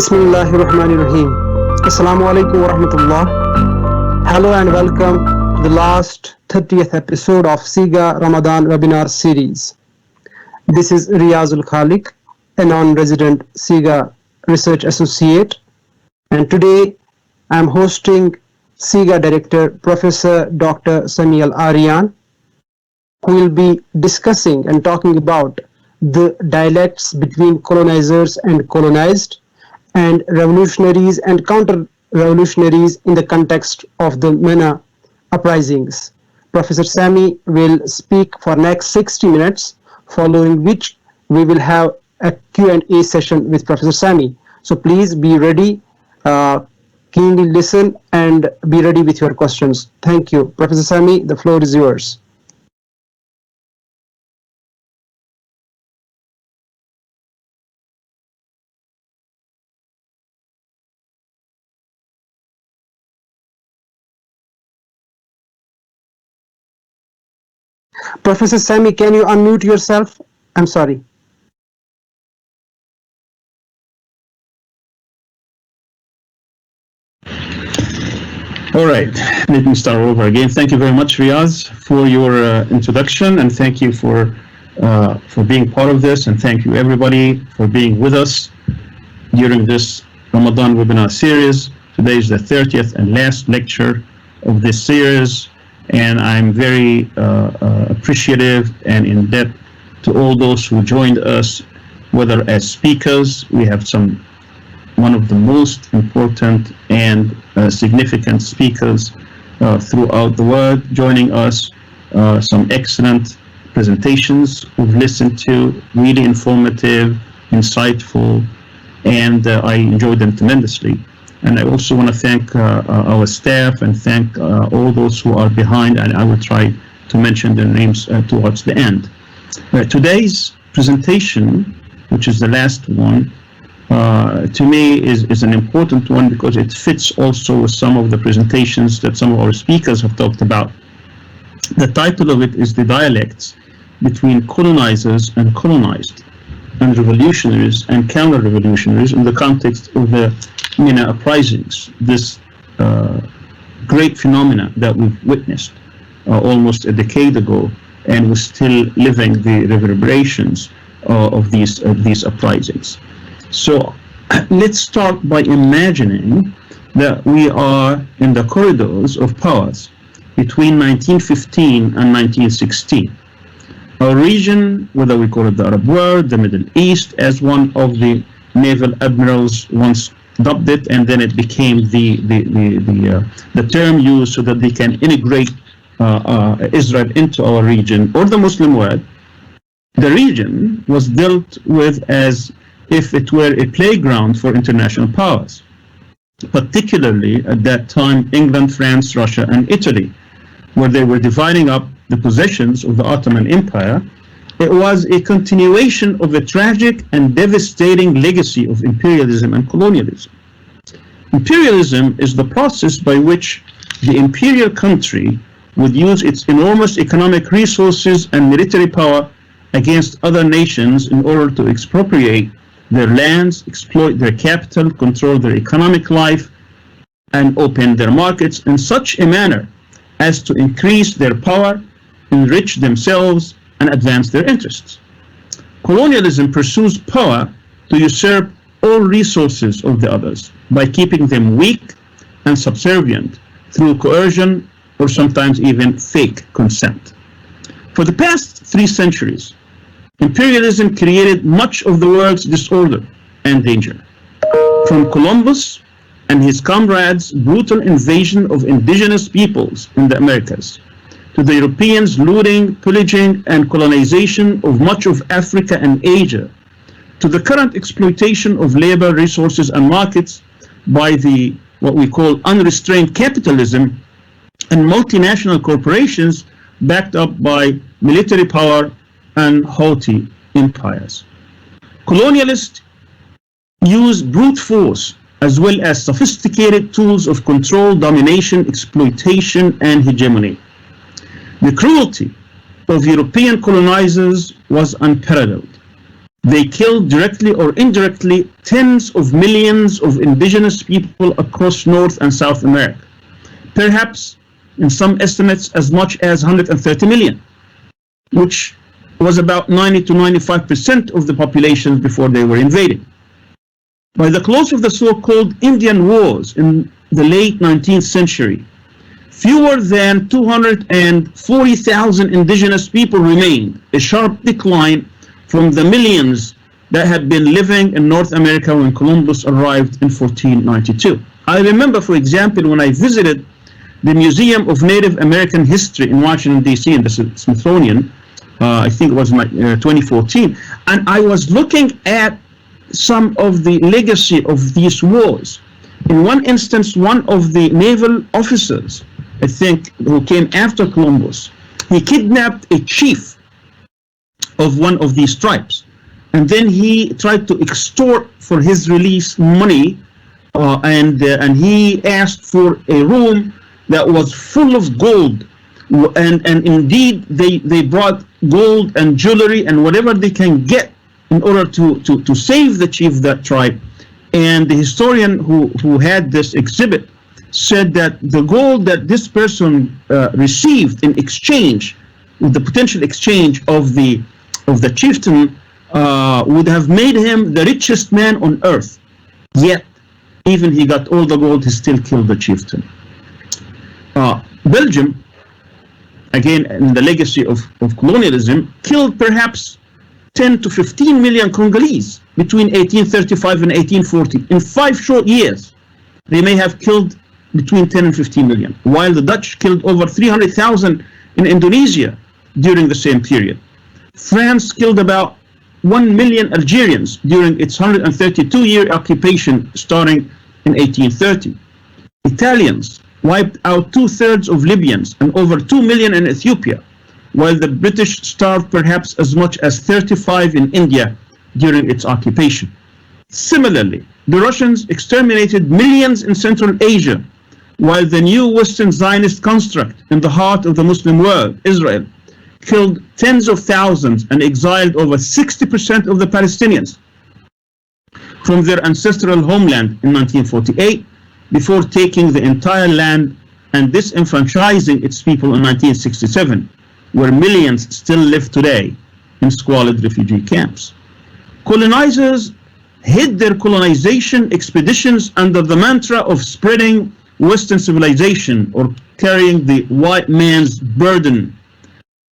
Bismillahirrahmanirrahim. Assalamu alaikum wa rahmatullah. Hello and welcome to the last 30th episode of CIGA Ramadan webinar series. This is Riyazul Khalik, a non-resident CIGA research associate, and today I am hosting CIGA Director Professor Dr. Sami Al-Aryan, who will be discussing and talking about the dialects between colonizers and colonized, and revolutionaries and counter-revolutionaries in the context of the MENA uprisings. Professor Sami will speak for next 60 minutes, following which we will have a Q&A session with Professor Sami. So please be ready, keenly listen, and be ready with your questions. Thank you. Professor Sami, the floor is yours. Professor Sami, can you unmute yourself? I'm sorry. All right, let me start over again. Thank you very much, Riaz, for your introduction, and thank you for being part of this, and thank you everybody for being with us during this Ramadan webinar series. Today is the 30th and last lecture of this series, and I'm very appreciative and in debt to all those who joined us, whether as speakers. We have one of the most important and significant speakers throughout the world joining us, some excellent presentations we've listened to, really informative, insightful, and I enjoyed them tremendously. And I also want to thank our staff and thank all those who are behind, and I will try to mention their names towards the end. Today's presentation, which is the last one, to me is an important one because it fits also with some of the presentations that some of our speakers have talked about. The title of it is The Dialects Between Colonizers and Colonized, and Revolutionaries and Counter-Revolutionaries in the context of the MENA Uprisings, this great phenomena that we've witnessed almost a decade ago, and we're still living the reverberations of these uprisings. So let's start by imagining that we are in the corridors of powers between 1915 and 1916. Our region, whether we call it the Arab world, the Middle East, as one of the naval admirals once dubbed it, and then it became the term used so that they can integrate Israel into our region, or the Muslim world. The region was dealt with as if it were a playground for international powers, particularly at that time England, France, Russia, and Italy, where they were dividing up the possessions of the Ottoman Empire. It was a continuation of a tragic and devastating legacy of imperialism and colonialism. Imperialism is the process by which the imperial country would use its enormous economic resources and military power against other nations in order to expropriate their lands, exploit their capital, control their economic life, and open their markets in such a manner as to increase their power, enrich themselves, and advance their interests. Colonialism pursues power to usurp all resources of the others by keeping them weak and subservient through coercion or sometimes even fake consent. For the past 3 centuries, imperialism created much of the world's disorder and danger. From Columbus and his comrades' brutal invasion of indigenous peoples in the Americas, to the Europeans' looting, pillaging, and colonization of much of Africa and Asia, to the current exploitation of labor, resources, and markets by what we call unrestrained capitalism and multinational corporations backed up by military power and haughty empires. Colonialists use brute force as well as sophisticated tools of control, domination, exploitation, and hegemony. The cruelty of European colonizers was unparalleled. They killed directly or indirectly tens of millions of indigenous people across North and South America. Perhaps, in some estimates, as much as 130 million, which was about 90 to 95% of the population before they were invaded. By the close of the so-called Indian Wars in the late 19th century, fewer than 240,000 indigenous people remained, a sharp decline from the millions that had been living in North America when Columbus arrived in 1492. I remember, for example, when I visited the Museum of Native American History in Washington, D.C., in the Smithsonian, I think it was 2014, and I was looking at some of the legacy of these wars. In one instance, one of the naval officers, I think, who came after Columbus, he kidnapped a chief of one of these tribes, and then he tried to extort for his release money, and he asked for a room that was full of gold, and indeed they brought gold and jewelry and whatever they can get in order to save the chief of that tribe. And the historian who had this exhibit said that the gold that this person received in exchange, with the potential exchange of the chieftain, would have made him the richest man on earth. Yet, even he got all the gold, he still killed the chieftain. Belgium, again in the legacy of colonialism, killed perhaps 10 to 15 million Congolese between 1835 and 1840. In 5 short years, they may have killed between 10 and 15 million, while the Dutch killed over 300,000 in Indonesia during the same period. France killed about 1 million Algerians during its 132-year occupation starting in 1830. Italians wiped out 2/3 of Libyans and over 2 million in Ethiopia, while the British starved perhaps as much as 35 in India during its occupation. Similarly, the Russians exterminated millions in Central Asia, while the new Western Zionist construct in the heart of the Muslim world, Israel, killed tens of thousands and exiled over 60% of the Palestinians from their ancestral homeland in 1948, before taking the entire land and disenfranchising its people in 1967, where millions still live today in squalid refugee camps. Colonizers hid their colonization expeditions under the mantra of spreading Western civilization or carrying the white man's burden.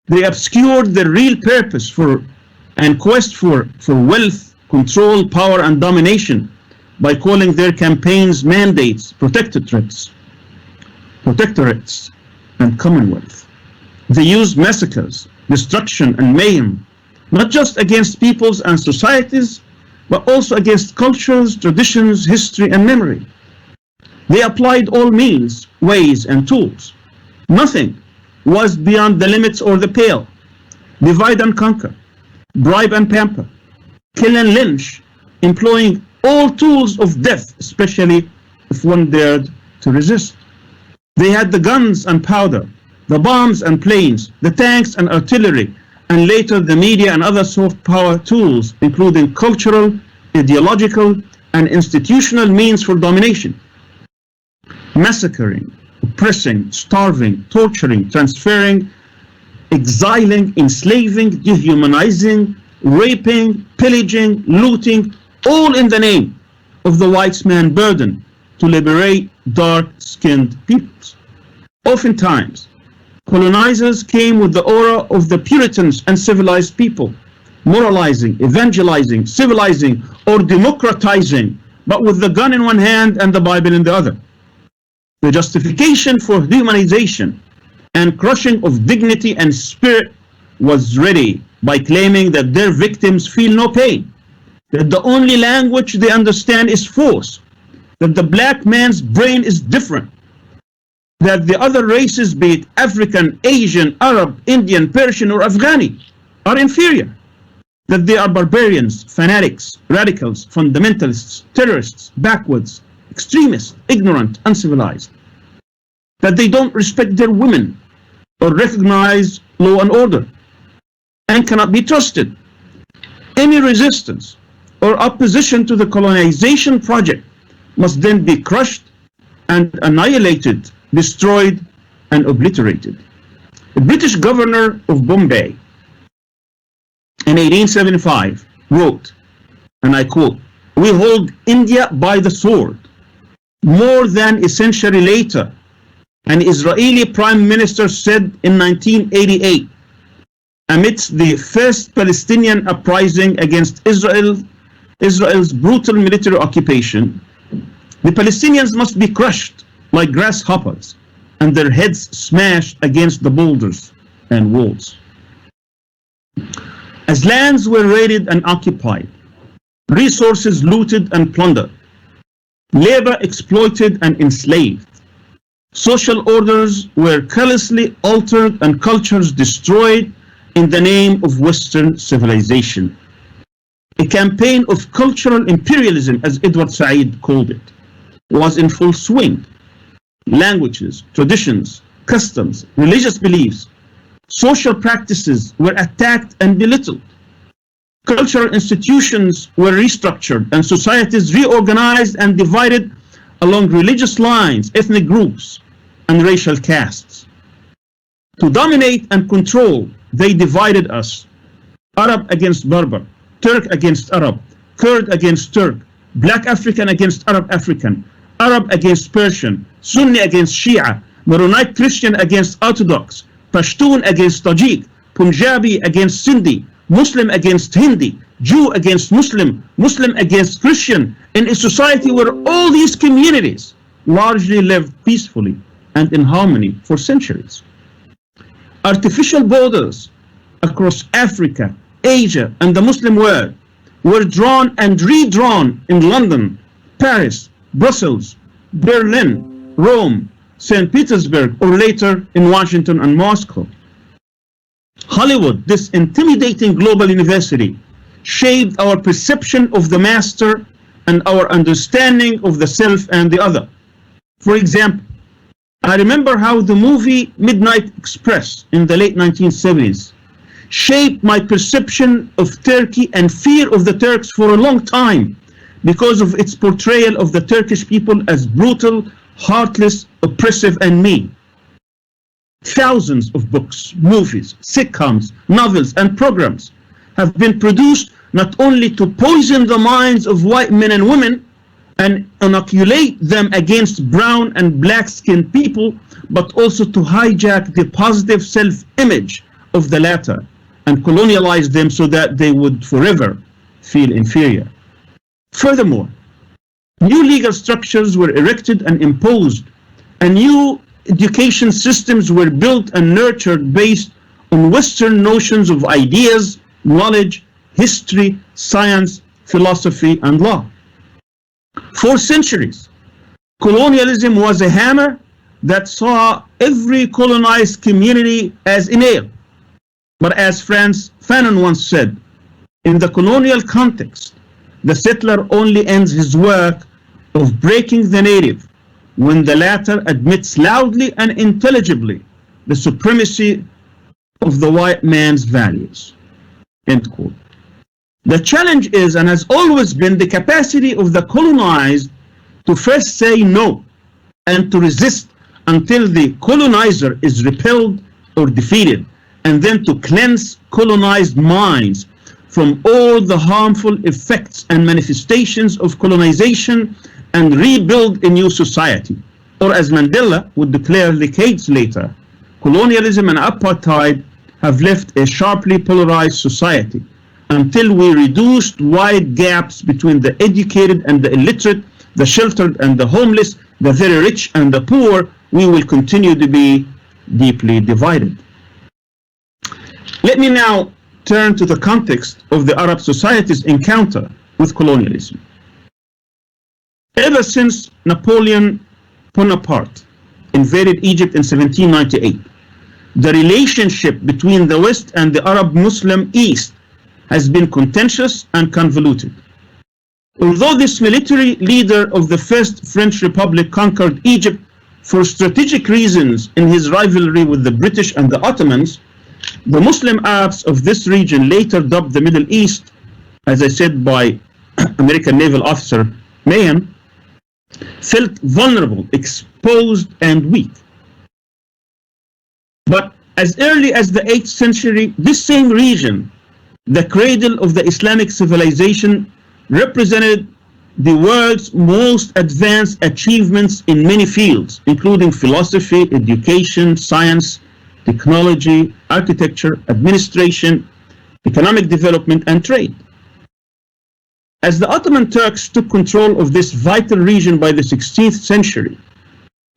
They obscured their real purpose and quest for wealth, control, power, and domination by calling their campaigns mandates, protectorates, and commonwealth. They used massacres, destruction, and mayhem, not just against peoples and societies, but also against cultures, traditions, history, and memory. They applied all means, ways, and tools. Nothing was beyond the limits or the pale. Divide and conquer, bribe and pamper, kill and lynch, employing all tools of death, especially if one dared to resist. They had the guns and powder, the bombs and planes, the tanks and artillery, and later the media and other soft power tools, including cultural, ideological, and institutional means for domination. Massacring, oppressing, starving, torturing, transferring, exiling, enslaving, dehumanizing, raping, pillaging, looting, all in the name of the white man's burden to liberate dark-skinned peoples. Oftentimes, colonizers came with the aura of the Puritans and civilized people, moralizing, evangelizing, civilizing, or democratizing, but with the gun in one hand and the Bible in the other. The justification for humanization and crushing of dignity and spirit was ready by claiming that their victims feel no pain, that the only language they understand is force, that the black man's brain is different, that the other races, be it African, Asian, Arab, Indian, Persian, or Afghani, are inferior, that they are barbarians, fanatics, radicals, fundamentalists, terrorists, backwards, extremists, ignorant, uncivilized, that they don't respect their women or recognize law and order and cannot be trusted. Any resistance or opposition to the colonization project must then be crushed and annihilated, destroyed and obliterated. The British governor of Bombay in 1875 wrote, and I quote, "We hold India by the sword." More than a century later, an Israeli prime minister said in 1988, amidst the first Palestinian uprising against Israel's brutal military occupation, the Palestinians must be crushed like grasshoppers and their heads smashed against the boulders and walls. As lands were raided and occupied, resources looted and plundered, labor exploited and enslaved, social orders were callously altered and cultures destroyed in the name of Western civilization. A campaign of cultural imperialism, as Edward Said called it, was in full swing. Languages, traditions, customs, religious beliefs, social practices were attacked and belittled. Cultural institutions were restructured and societies reorganized and divided along religious lines, ethnic groups, and racial castes. To dominate and control, they divided us. Arab against Berber, Turk against Arab, Kurd against Turk, Black African against Arab African, Arab against Persian, Sunni against Shia, Maronite Christian against Orthodox, Pashtun against Tajik, Punjabi against Sindhi, Muslim against Hindi, Jew against Muslim, Muslim against Christian, in a society where all these communities largely lived peacefully and in harmony for centuries. Artificial borders across Africa, Asia, and the Muslim world were drawn and redrawn in London, Paris, Brussels, Berlin, Rome, St. Petersburg, or later in Washington and Moscow. Hollywood, this intimidating global university, shaped our perception of the master and our understanding of the self and the other. For example, I remember how the movie Midnight Express in the late 1970s shaped my perception of Turkey and fear of the Turks for a long time because of its portrayal of the Turkish people as brutal, heartless, oppressive, and mean. Thousands of books, movies, sitcoms, novels, and programs have been produced not only to poison the minds of white men and women and inoculate them against brown and black-skinned people, but also to hijack the positive self-image of the latter and colonialize them so that they would forever feel inferior. Furthermore, new legal structures were erected and imposed, and new education systems were built and nurtured based on Western notions of ideas, knowledge, history, science, philosophy, and law. For centuries, colonialism was a hammer that saw every colonized community as a nail. But as Frantz Fanon once said, in the colonial context, the settler only ends his work of breaking the native when the latter admits loudly and intelligibly the supremacy of the white man's values. End quote. The challenge is, and has always been, the capacity of the colonized to first say no and to resist until the colonizer is repelled or defeated, and then to cleanse colonized minds from all the harmful effects and manifestations of colonization and rebuild a new society. Or as Mandela would declare decades later, colonialism and apartheid have left a sharply polarized society. Until we reduced wide gaps between the educated and the illiterate, the sheltered and the homeless, the very rich and the poor, we will continue to be deeply divided. Let me now turn to the context of the Arab society's encounter with colonialism. Ever since Napoleon Bonaparte invaded Egypt in 1798, the relationship between the West and the Arab Muslim East has been contentious and convoluted. Although this military leader of the First French Republic conquered Egypt for strategic reasons in his rivalry with the British and the Ottomans, the Muslim Arabs of this region, later dubbed the Middle East, as I said, by American naval officer Mahan, felt vulnerable, exposed, and weak. But as early as the 8th century, this same region, the cradle of the Islamic civilization, represented the world's most advanced achievements in many fields, including philosophy, education, science, technology, architecture, administration, economic development, and trade. As the Ottoman Turks took control of this vital region by the 16th century,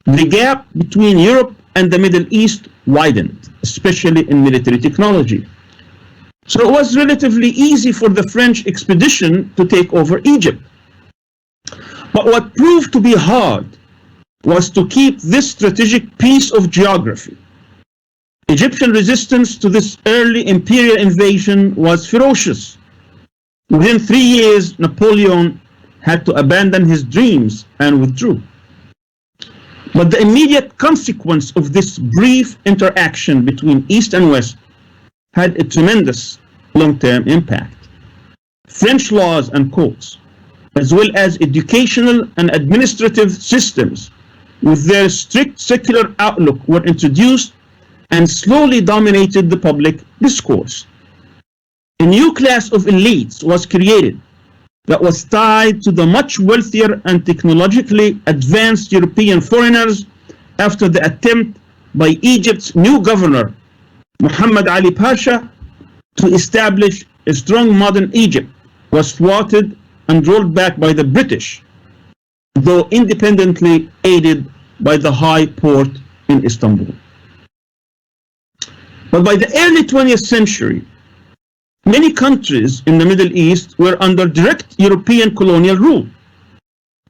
the gap between Europe and the Middle East widened, especially in military technology. So it was relatively easy for the French expedition to take over Egypt. But what proved to be hard was to keep this strategic piece of geography. Egyptian resistance to this early imperial invasion was ferocious. Within 3 years, Napoleon had to abandon his dreams and withdrew. But the immediate consequence of this brief interaction between East and West had a tremendous long-term impact. French laws and courts, as well as educational and administrative systems, with their strict secular outlook, were introduced and slowly dominated the public discourse. A new class of elites was created that was tied to the much wealthier and technologically advanced European foreigners after the attempt by Egypt's new governor, Muhammad Ali Pasha, to establish a strong modern Egypt was thwarted and rolled back by the British, though independently aided by the High Port in Istanbul. But by the early 20th century, many countries in the Middle East were under direct European colonial rule,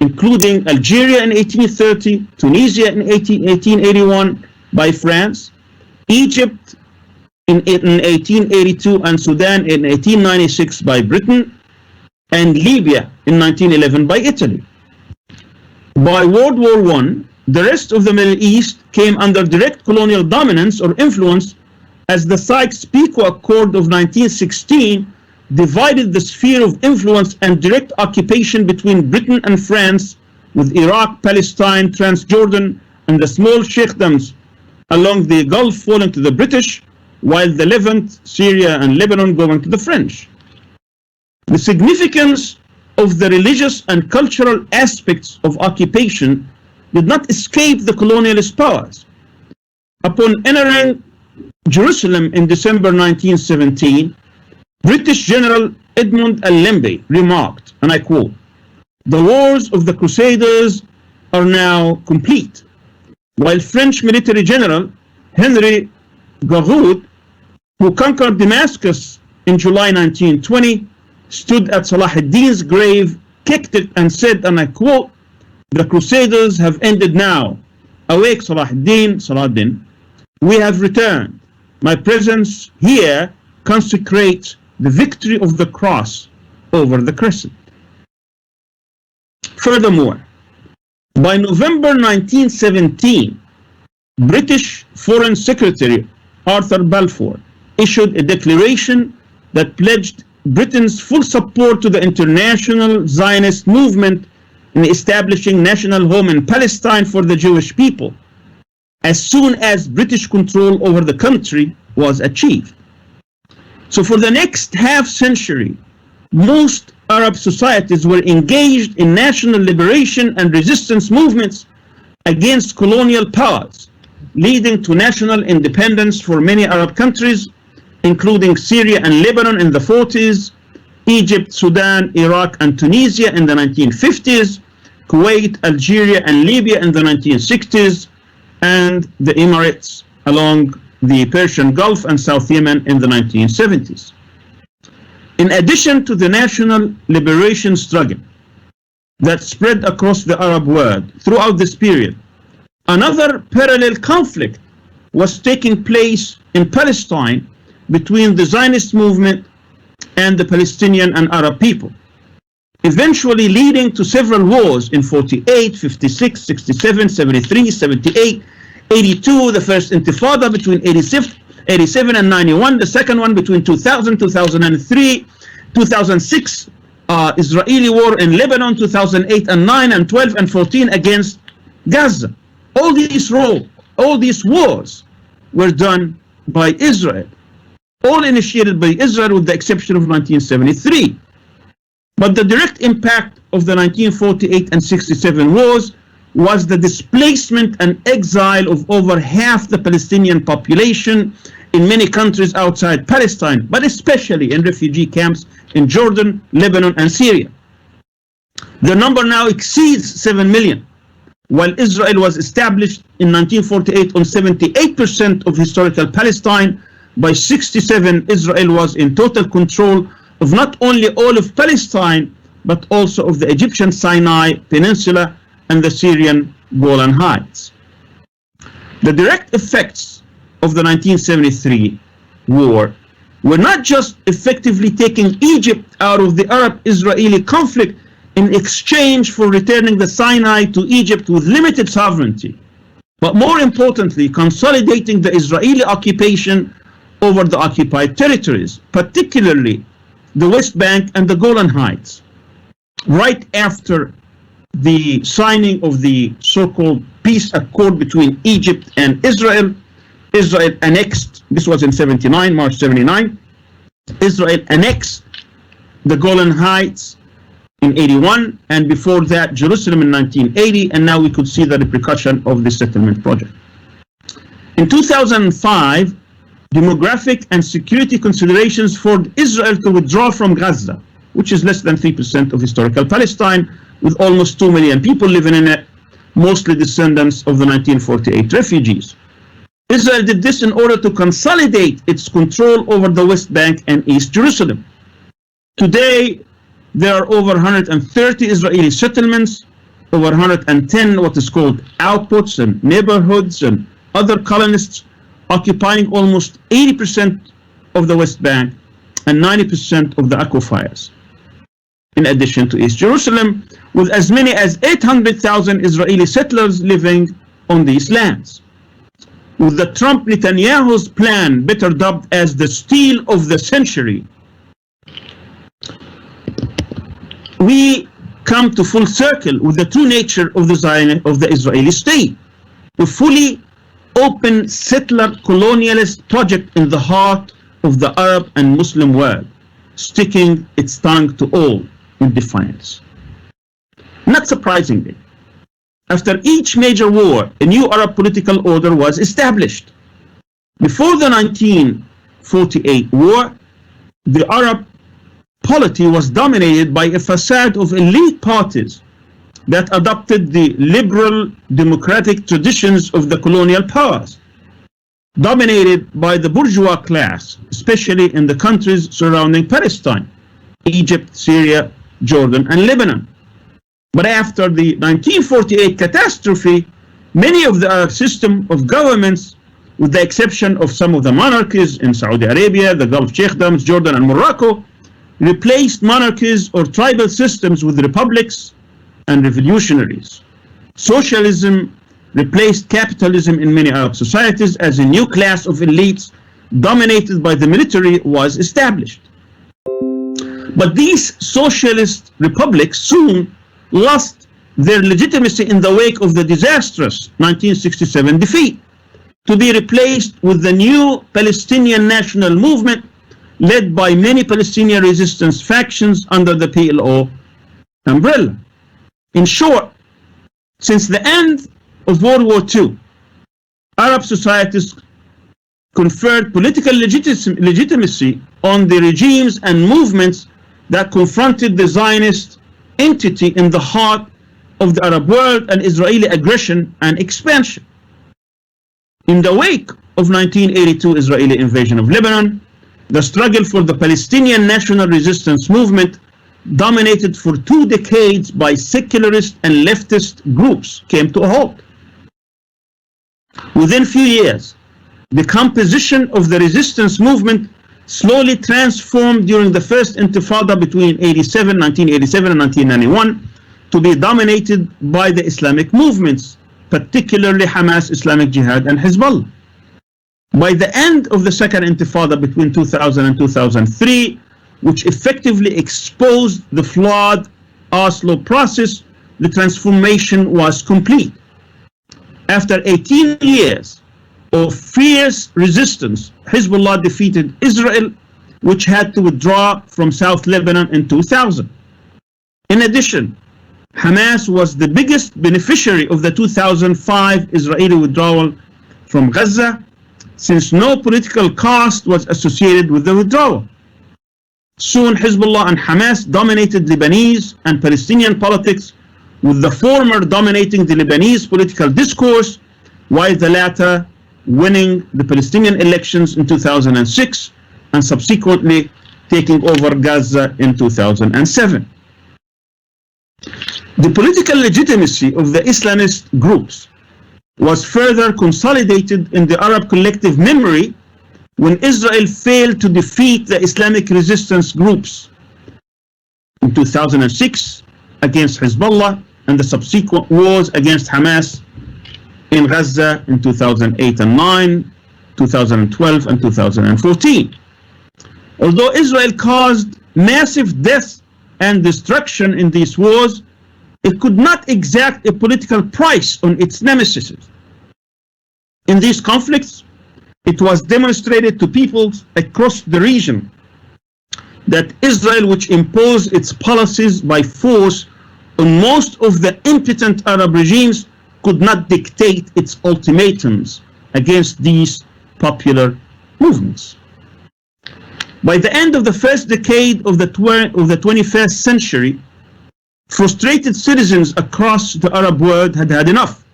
including Algeria in 1830, Tunisia in 1881 by France, Egypt in 1882, and Sudan in 1896 by Britain, and Libya in 1911 by Italy. By World War I, the rest of the Middle East came under direct colonial dominance or influence, as the Sykes-Picot Accord of 1916 divided the sphere of influence and direct occupation between Britain and France, with Iraq, Palestine, Transjordan, and the small sheikdoms along the Gulf falling to the British, while the Levant, Syria, and Lebanon going to the French. The significance of the religious and cultural aspects of occupation did not escape the colonialist powers. Upon entering Jerusalem in December 1917, British General Edmund Allenby remarked, and I quote, "The wars of the Crusaders are now complete," while French military general Henry Gouraud, who conquered Damascus in July 1920, stood at Salah ad-Din's grave, kicked it, and said, and I quote, "The Crusaders have ended now. Awake, Salah ad-Din, Salah-ad-Din. We have returned. My presence here consecrates the victory of the cross over the crescent." Furthermore, by November 1917, British Foreign Secretary Arthur Balfour issued a declaration that pledged Britain's full support to the international Zionist movement in establishing national home in Palestine for the Jewish people, as soon as British control over the country was achieved. So for the next half century, most Arab societies were engaged in national liberation and resistance movements against colonial powers, leading to national independence for many Arab countries, including Syria and Lebanon in the 40s, Egypt, Sudan, Iraq, and Tunisia in the 1950s, Kuwait, Algeria, and Libya in the 1960s, and the Emirates along the Persian Gulf and South Yemen in the 1970s. In addition to the national liberation struggle that spread across the Arab world throughout this period, another parallel conflict was taking place in Palestine between the Zionist movement and the Palestinian and Arab people, eventually leading to several wars in 48, 56, 67, 73, 78, 82, the first Intifada between 87 and 91, the second one between 2000, 2003, 2006 Israeli war in Lebanon, 2008 and 9 and 12 and 14 against Gaza. All these wars were done by Israel, all initiated by Israel with the exception of 1973. But the direct impact of the 1948 and 67 wars was the displacement and exile of over half the Palestinian population in many countries outside Palestine, but especially in refugee camps in Jordan, Lebanon, and Syria. The number now exceeds 7 million, while Israel was established in 1948 on 78% of historical Palestine. By 67, Israel was in total control of not only all of Palestine, but also of the Egyptian Sinai Peninsula and the Syrian Golan Heights. The direct effects of the 1973 war were not just effectively taking Egypt out of the Arab-Israeli conflict in exchange for returning the Sinai to Egypt with limited sovereignty, but more importantly, consolidating the Israeli occupation over the occupied territories, particularly the West Bank and the Golan Heights. Right after the signing of the so-called peace accord between Egypt and Israel, Israel annexed, this was in 79, March 79, Israel annexed the Golan Heights in 81, and before that Jerusalem in 1980, and now we could see the repercussion of the settlement project. In 2005, demographic and security considerations forced Israel to withdraw from Gaza, which is less than 3% of historical Palestine, with almost 2 million people living in it, mostly descendants of the 1948 refugees. Israel did this in order to consolidate its control over the West Bank and East Jerusalem. Today, there are over 130 Israeli settlements, over 110 what is called outposts and neighborhoods and other colonists, occupying almost 80% of the West Bank and 90% of the aquifers, in addition to East Jerusalem, with as many as 800,000 Israeli settlers living on these lands. With the Trump-Netanyahu's plan, better dubbed as the steal of the century, we come to full circle with the true nature of the Israeli state, a fully open settler colonialist project in the heart of the Arab and Muslim world, sticking its tongue to all in defiance. Not surprisingly, after each major war, a new Arab political order was established. Before the 1948 war, the Arab polity was dominated by a facade of elite parties that adopted the liberal democratic traditions of the colonial powers, dominated by the bourgeois class, especially in the countries surrounding Palestine, Egypt, Syria, Jordan, and Lebanon. But after the 1948 catastrophe, many of the Arab system of governments, with the exception of some of the monarchies in Saudi Arabia, the Gulf Chiefdoms, Jordan, and Morocco, replaced monarchies or tribal systems with republics and revolutionaries. Socialism replaced capitalism in many Arab societies as a new class of elites dominated by the military was established. But these socialist republics soon lost their legitimacy in the wake of the disastrous 1967 defeat, to be replaced with the new Palestinian national movement led by many Palestinian resistance factions under the PLO umbrella. In short, since the end of World War II, Arab societies conferred political legitimacy on the regimes and movements that confronted the Zionist entity in the heart of the Arab world and Israeli aggression and expansion. In the wake of 1982 Israeli invasion of Lebanon, the struggle for the Palestinian national resistance movement, dominated for 2 decades by secularist and leftist groups, came to a halt. Within few years, the composition of the resistance movement slowly transformed during the first intifada between 1987 and 1991 to be dominated by the Islamic movements, particularly Hamas, Islamic Jihad, and Hezbollah. By the end of the second intifada between 2000 and 2003, which effectively exposed the flawed Oslo process, the transformation was complete. After 18 years of fierce resistance, Hezbollah defeated Israel, which had to withdraw from South Lebanon in 2000. In addition, Hamas was the biggest beneficiary of the 2005 Israeli withdrawal from Gaza, since no political cost was associated with the withdrawal. Soon, Hezbollah and Hamas dominated Lebanese and Palestinian politics, with the former dominating the Lebanese political discourse, while the latter winning the Palestinian elections in 2006 and subsequently taking over Gaza in 2007. The political legitimacy of the Islamist groups was further consolidated in the Arab collective memory when Israel failed to defeat the Islamic resistance groups in 2006 against Hezbollah and the subsequent wars against Hamas in Gaza in 2008 and 9, 2012 and 2014. Although Israel caused massive death and destruction in these wars, it could not exact a political price on its nemesis. In these conflicts, it was demonstrated to peoples across the region that Israel, which imposed its policies by force on most of the impotent Arab regimes, could not dictate its ultimatums against these popular movements. By the end of the first decade of the 21st century, frustrated citizens across the Arab world had had enough.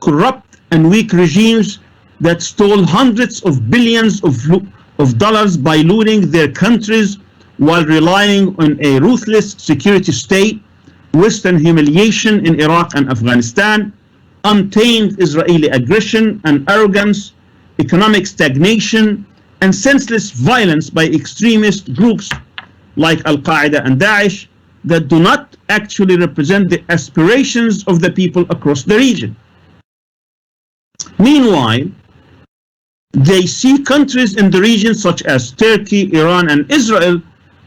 Corrupt and weak regimes that stole hundreds of billions of dollars by looting their countries while relying on a ruthless security state, Western humiliation in Iraq and Afghanistan, untamed Israeli aggression and arrogance, economic stagnation, and senseless violence by extremist groups like Al-Qaeda and Daesh that do not actually represent the aspirations of the people across the region. Meanwhile, they see countries in the region such as Turkey, Iran, and Israel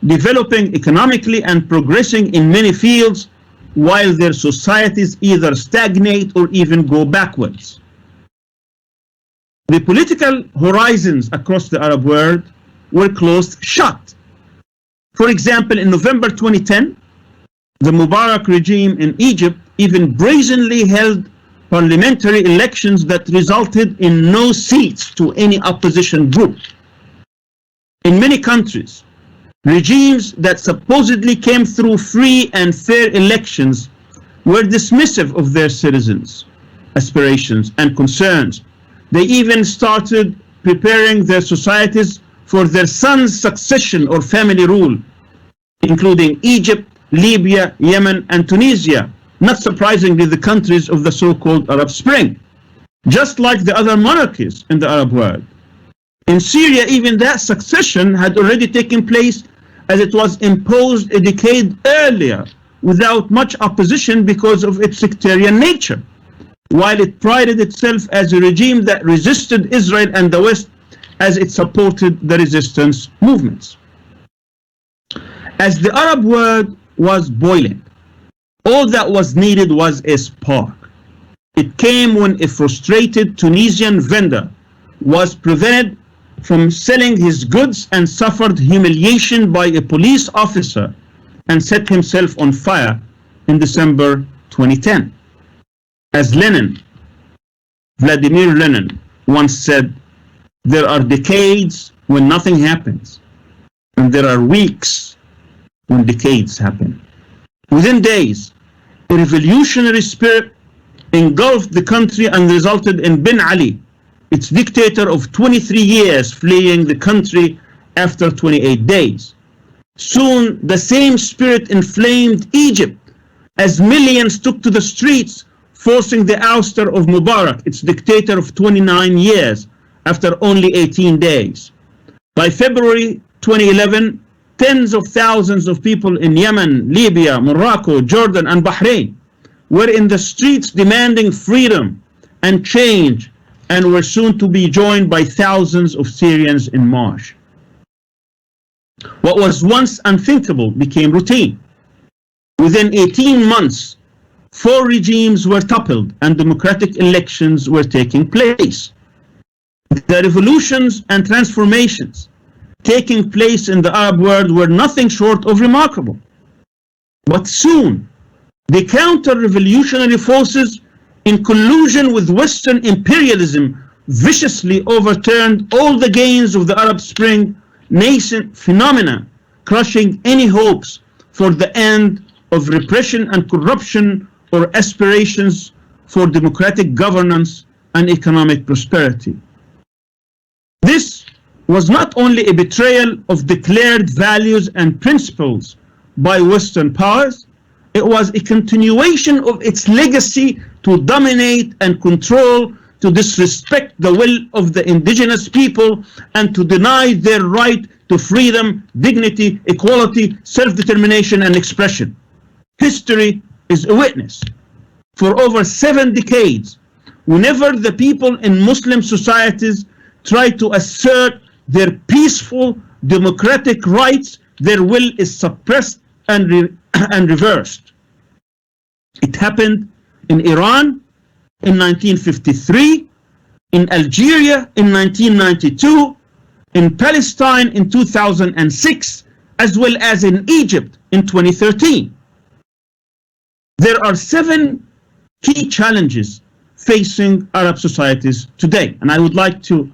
developing economically and progressing in many fields, while their societies either stagnate or even go backwards. The political horizons across the Arab world were closed shut. For example, in November 2010, the Mubarak regime in Egypt even brazenly held parliamentary elections that resulted in no seats to any opposition group. In many countries, regimes that supposedly came through free and fair elections were dismissive of their citizens' aspirations and concerns. They even started preparing their societies for their sons' succession or family rule, including Egypt, Libya, Yemen, and Tunisia, not surprisingly the countries of the so-called Arab Spring, just like the other monarchies in the Arab world. In Syria, even that succession had already taken place, as it was imposed a decade earlier without much opposition because of its sectarian nature, while it prided itself as a regime that resisted Israel and the West as it supported the resistance movements. As the Arab world was boiling, all that was needed was a spark. It came when a frustrated Tunisian vendor was prevented from selling his goods and suffered humiliation by a police officer and set himself on fire in December 2010. As Vladimir Lenin once said, there are decades when nothing happens, and there are weeks when decades happen. Within days, a revolutionary spirit engulfed the country and resulted in Ben Ali, its dictator of 23 years, fleeing the country after 28 days. Soon, the same spirit inflamed Egypt as millions took to the streets, forcing the ouster of Mubarak, its dictator of 29 years, after only 18 days. By February 2011, tens of thousands of people in Yemen, Libya, Morocco, Jordan, and Bahrain were in the streets demanding freedom and change, and were soon to be joined by thousands of Syrians in march. What was once unthinkable became routine. Within 18 months, 4 regimes were toppled and democratic elections were taking place. The revolutions and transformations taking place in the Arab world were nothing short of remarkable. But soon, the counter-revolutionary forces, in collusion with Western imperialism, viciously overturned all the gains of the Arab Spring nascent phenomena, crushing any hopes for the end of repression and corruption or aspirations for democratic governance and economic prosperity. This was not only a betrayal of declared values and principles by Western powers, it was a continuation of its legacy to dominate and control, to disrespect the will of the indigenous people, and to deny their right to freedom, dignity, equality, self-determination, and expression. History is a witness. For over 7 decades, whenever the people in Muslim societies try to assert their peaceful democratic rights, their will is suppressed and reversed. It happened in Iran in 1953, in Algeria in 1992, in Palestine in 2006, as well as in Egypt in 2013. There are 7 key challenges facing Arab societies today, and I would like to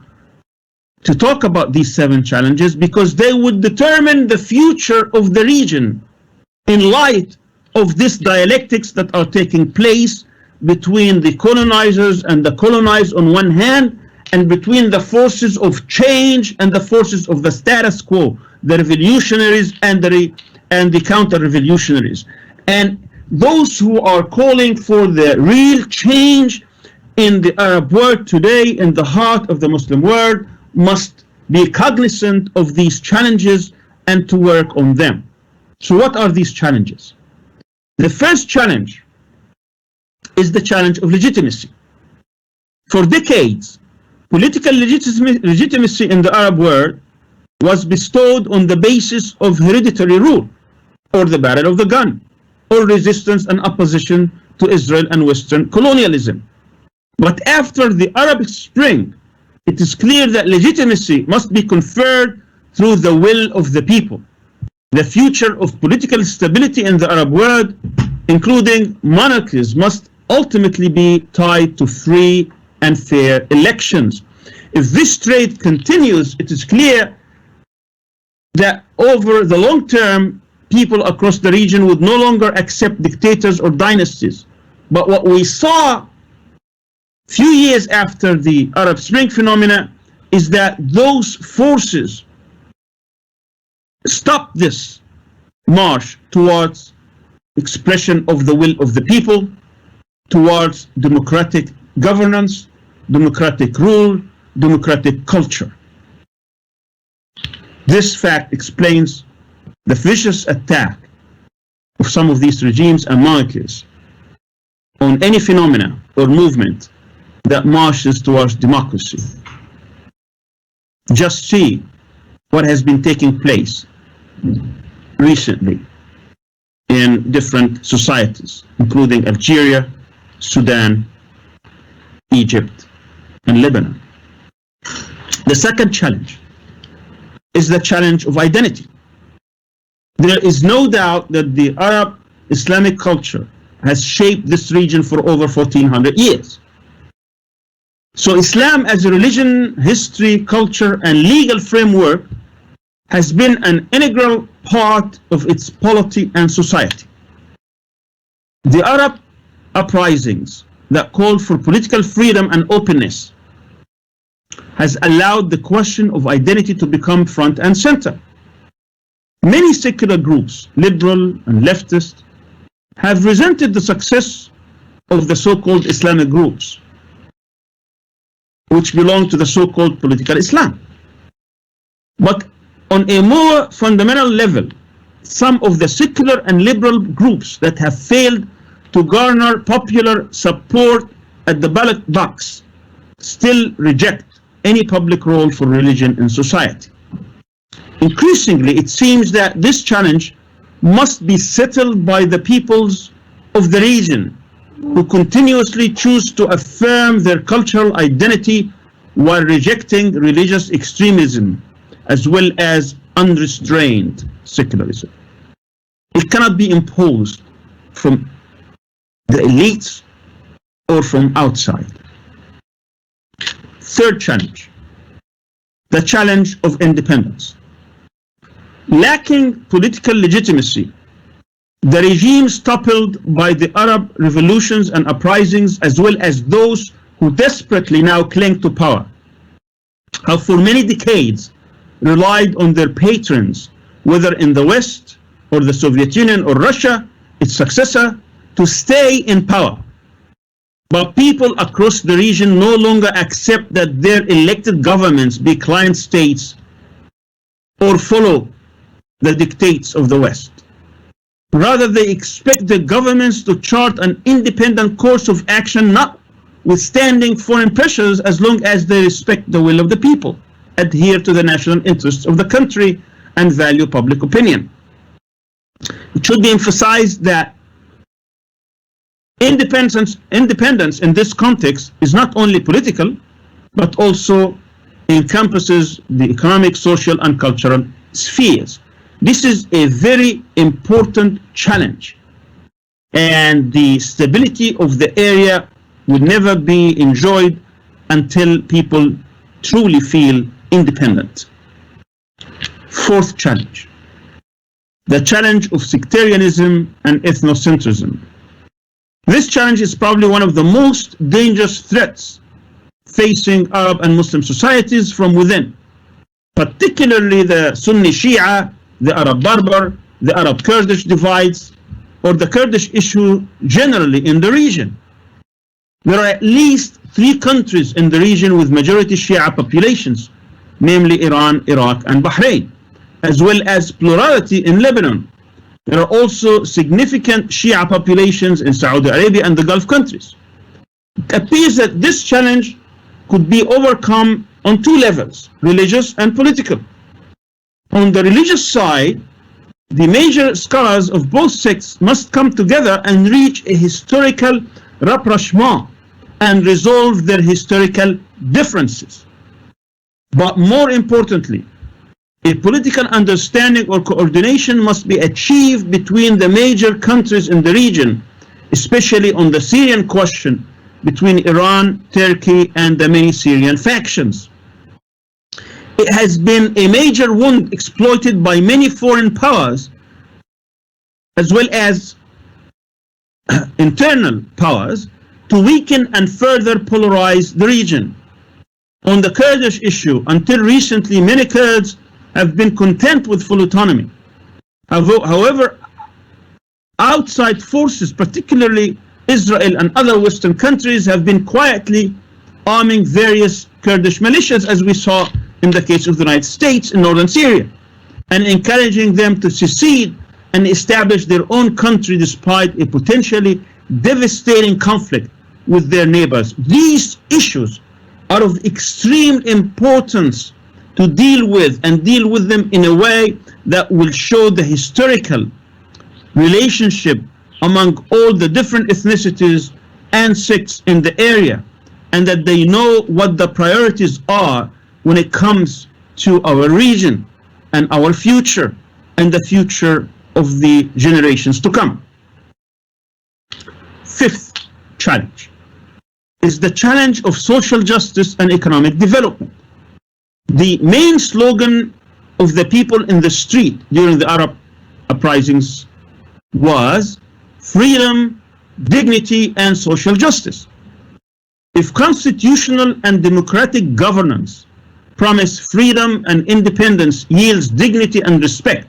talk about these 7 challenges because they would determine the future of the region in light of these dialectics that are taking place between the colonizers and the colonized on one hand, and between the forces of change and the forces of the status quo, the revolutionaries and the counter-revolutionaries. And those who are calling for the real change in the Arab world today, in the heart of the Muslim world, must be cognizant of these challenges and to work on them. So what are these challenges? The first challenge is the challenge of legitimacy. For decades, political legitimacy in the Arab world was bestowed on the basis of hereditary rule, or the barrel of the gun, or resistance and opposition to Israel and Western colonialism. But after the Arab Spring, it is clear that legitimacy must be conferred through the will of the people. The future of political stability in the Arab world, including monarchies, must ultimately be tied to free and fair elections. If this trend continues, it is clear that over the long term, people across the region would no longer accept dictators or dynasties. But what we saw few years after the Arab Spring phenomena is that those forces stopped this march towards expression of the will of the people, towards democratic governance, democratic rule, democratic culture. This fact explains the vicious attack of some of these regimes and monarchies on any phenomena or movement that marches towards democracy. Just see what has been taking place recently in different societies, including Algeria, Sudan, Egypt, and Lebanon. The second challenge is the challenge of identity. There is no doubt that the Arab Islamic culture has shaped this region for over 1400 years. So Islam as a religion, history, culture, and legal framework has been an integral part of its polity and society. The Arab uprisings that called for political freedom and openness has allowed the question of identity to become front and center. Many secular groups, liberal and leftist, have resented the success of the so-called Islamic groups, which belong to the so-called political Islam. But on a more fundamental level, some of the secular and liberal groups that have failed to garner popular support at the ballot box still reject any public role for religion in society. increasingly, it seems that this challenge must be settled by the peoples of the region, who continuously choose to affirm their cultural identity while rejecting religious extremism as well as unrestrained secularism. It cannot be imposed from the elites or from outside. Third challenge, the challenge of independence. Lacking political legitimacy, the regimes toppled by the Arab revolutions and uprisings, as well as those who desperately now cling to power, have for many decades relied on their patrons, whether in the West or the Soviet Union or Russia, its successor, to stay in power. But people across the region no longer accept that their elected governments be client states or follow the dictates of the West. Rather, they expect the governments to chart an independent course of action, notwithstanding foreign pressures, as long as they respect the will of the people, adhere to the national interests of the country, and value public opinion. It should be emphasized that independence in this context is not only political, but also encompasses the economic, social, and cultural spheres. This is a very important challenge, and the stability of the area will never be enjoyed until people truly feel independent. Fourth challenge, the challenge of sectarianism and ethnocentrism. This challenge is probably one of the most dangerous threats facing Arab and Muslim societies from within, particularly the Sunni Shia, the Arab Berber, the Arab Kurdish divides, or the Kurdish issue generally in the region. There are at least 3 countries in the region with majority Shia populations, namely Iran, Iraq, and Bahrain, as well as plurality in Lebanon. There are also significant Shia populations in Saudi Arabia and the Gulf countries. It appears that this challenge could be overcome on 2 levels, religious and political. On the religious side, the major scholars of both sects must come together and reach a historical rapprochement and resolve their historical differences. But more importantly, a political understanding or coordination must be achieved between the major countries in the region, especially on the Syrian question between Iran, Turkey, and the many Syrian factions. It has been a major wound exploited by many foreign powers, as well as internal powers, to weaken and further polarize the region. On the Kurdish issue, until recently, many Kurds have been content with full autonomy. However, outside forces, particularly Israel and other Western countries, have been quietly arming various Kurdish militias, as we saw in the case of the United States in northern Syria, and encouraging them to secede and establish their own country despite a potentially devastating conflict with their neighbors. These issues are of extreme importance to deal with, and deal with them in a way that will show the historical relationship among all the different ethnicities and sects in the area, and that they know what the priorities are when it comes to our region and our future and the future of the generations to come. Fifth challenge is the challenge of social justice and economic development. The main slogan of the people in the street during the Arab uprisings was freedom, dignity, and social justice. If constitutional and democratic governance promise freedom and independence yields dignity and respect,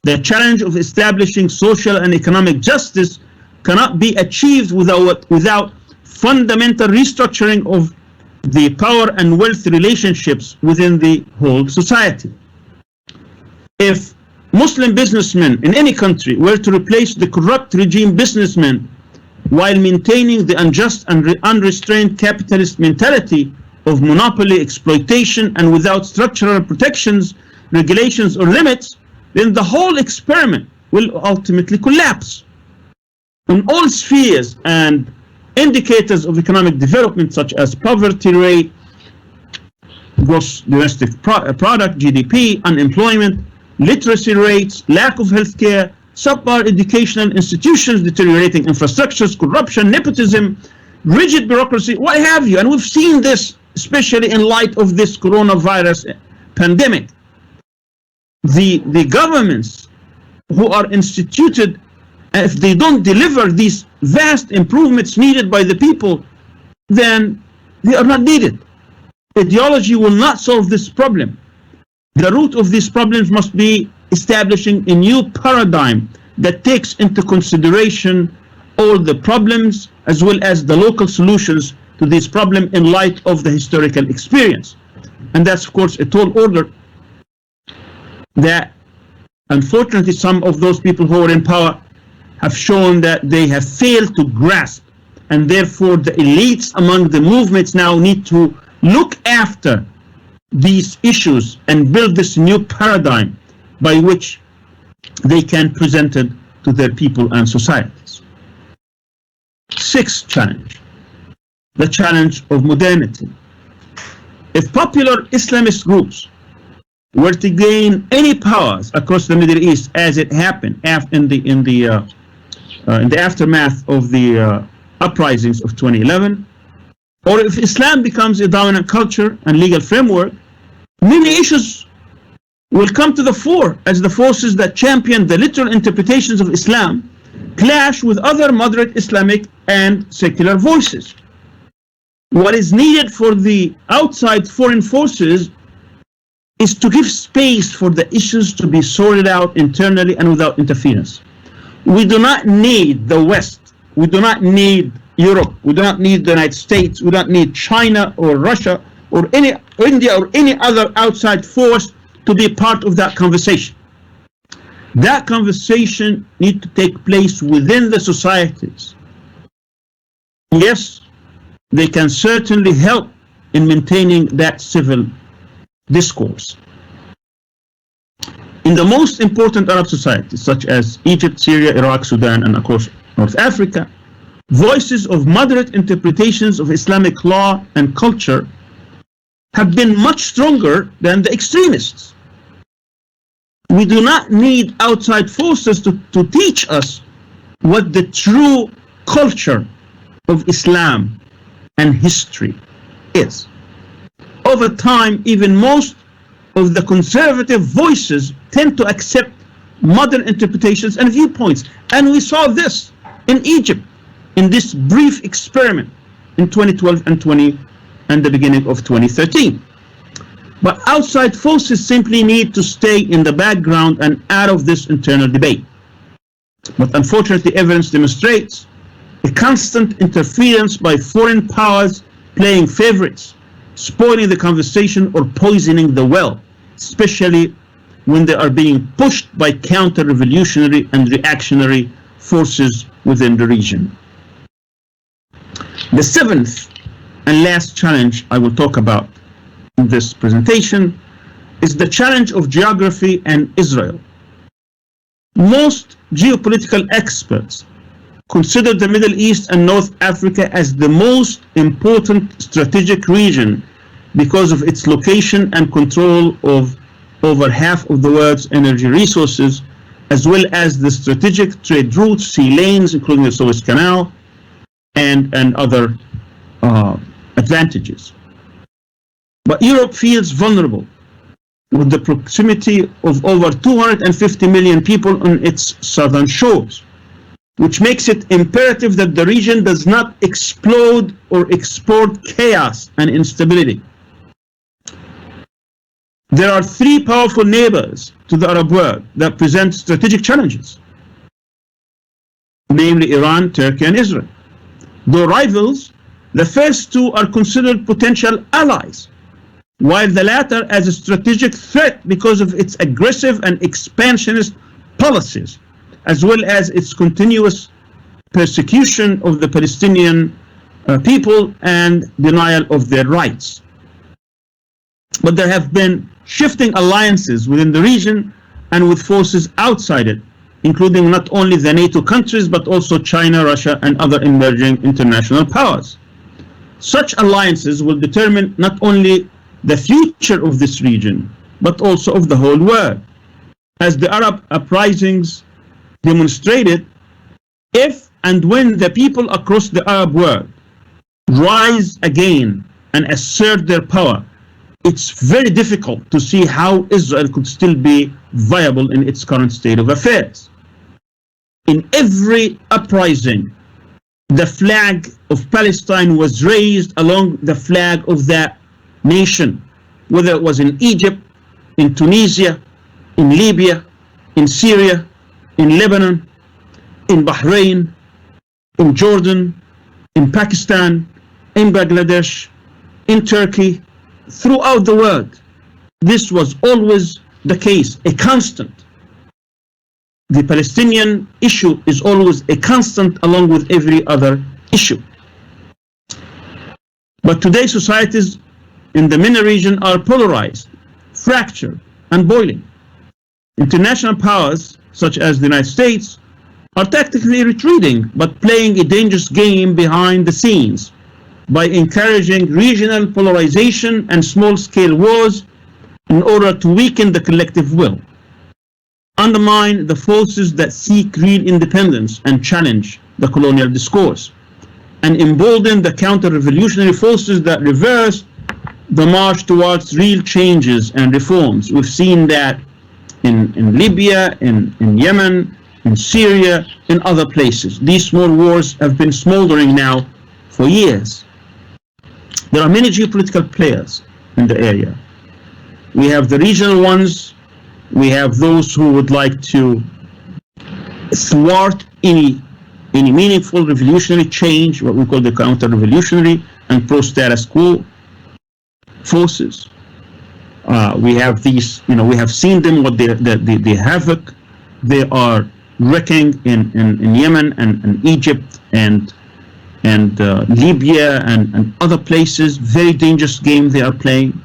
the challenge of establishing social and economic justice cannot be achieved without fundamental restructuring of the power and wealth relationships within the whole society. If Muslim businessmen in any country were to replace the corrupt regime businessmen while maintaining the unjust and unrestrained capitalist mentality of monopoly exploitation and without structural protections, regulations or limits, then the whole experiment will ultimately collapse. In all spheres and indicators of economic development, such as poverty rate, gross domestic product, GDP, unemployment, literacy rates, lack of healthcare, subpar educational institutions, deteriorating infrastructures, corruption, nepotism, rigid bureaucracy, what have you. And we've seen this, especially in light of this coronavirus pandemic. The governments who are instituted, if they don't deliver these vast improvements needed by the people, then they are not needed. Ideology will not solve this problem. The root of these problems must be establishing a new paradigm that takes into consideration all the problems as well as the local solutions to this problem in light of the historical experience. And that's, of course, a tall order that, unfortunately, some of those people who are in power have shown that they have failed to grasp, and therefore the elites among the movements now need to look after these issues and build this new paradigm by which they can present it to their people and societies. Sixth challenge, the challenge of modernity. If popular Islamist groups were to gain any powers across the Middle East, as it happened in the aftermath of the uprisings of 2011, or if Islam becomes a dominant culture and legal framework, many issues will come to the fore as the forces that champion the literal interpretations of Islam clash with other moderate Islamic and secular voices. What is needed for the outside foreign forces is to give space for the issues to be sorted out internally and without interference. We do not need the West. We do not need Europe. We do not need the United States. We don't need China or Russia or India or any other outside force to be part of that conversation. That conversation needs to take place within the societies. Yes, they can certainly help in maintaining that civil discourse. In the most important Arab societies, such as Egypt, Syria, Iraq, Sudan, and of course North Africa, voices of moderate interpretations of Islamic law and culture have been much stronger than the extremists. We do not need outside forces to teach us what the true culture of Islam and history is. Over time, even most of the conservative voices tend to accept modern interpretations and viewpoints. And we saw this in Egypt in this brief experiment in 2012 and the beginning of 2013. But outside forces simply need to stay in the background and out of this internal debate. But unfortunately, evidence demonstrates a constant interference by foreign powers playing favorites, spoiling the conversation or poisoning the well, especially when they are being pushed by counter-revolutionary and reactionary forces within the region. The seventh and last challenge I will talk about in this presentation is the challenge of geography and Israel. Most geopolitical experts consider the Middle East and North Africa as the most important strategic region because of its location and control of over half of the world's energy resources, as well as the strategic trade routes, sea lanes, including the Suez Canal, and other advantages. But Europe feels vulnerable with the proximity of over 250 million people on its southern shores, which makes it imperative that the region does not explode or export chaos and instability. There are three powerful neighbors to the Arab world that present strategic challenges, namely Iran, Turkey, and Israel. Though rivals, the first two are considered potential allies, while the latter as a strategic threat because of its aggressive and expansionist policies, as well as its continuous persecution of the Palestinian people and denial of their rights. But there have been shifting alliances within the region and with forces outside it, including not only the NATO countries, but also China, Russia, and other emerging international powers. Such alliances will determine not only the future of this region, but also of the whole world. As the Arab uprisings demonstrated, if and when the people across the Arab world rise again and assert their power, it's very difficult to see how Israel could still be viable in its current state of affairs. In every uprising, the flag of Palestine was raised along the flag of that nation, whether it was in Egypt, in Tunisia, in Libya, in Syria, in Lebanon, in Bahrain, in Jordan, in Pakistan, in Bangladesh, in Turkey, throughout the world. This was always the case, a constant. The Palestinian issue is always a constant along with every other issue. But today societies in the MENA region are polarized, fractured, and boiling. International powers such as the United States are tactically retreating, but playing a dangerous game behind the scenes by encouraging regional polarization and small-scale wars in order to weaken the collective will, undermine the forces that seek real independence and challenge the colonial discourse, and embolden the counter-revolutionary forces that reverse the march towards real changes and reforms. We've seen that in Libya, in Yemen, in Syria, in other places. These small wars have been smoldering now for years. There are many geopolitical players in the area. We have the regional ones. We have those who would like to thwart any meaningful revolutionary change, what we call the counter-revolutionary and pro-status quo forces. We have these, we have seen them, what the havoc they are wrecking in Yemen and Egypt and Libya and other places. Very dangerous game they are playing.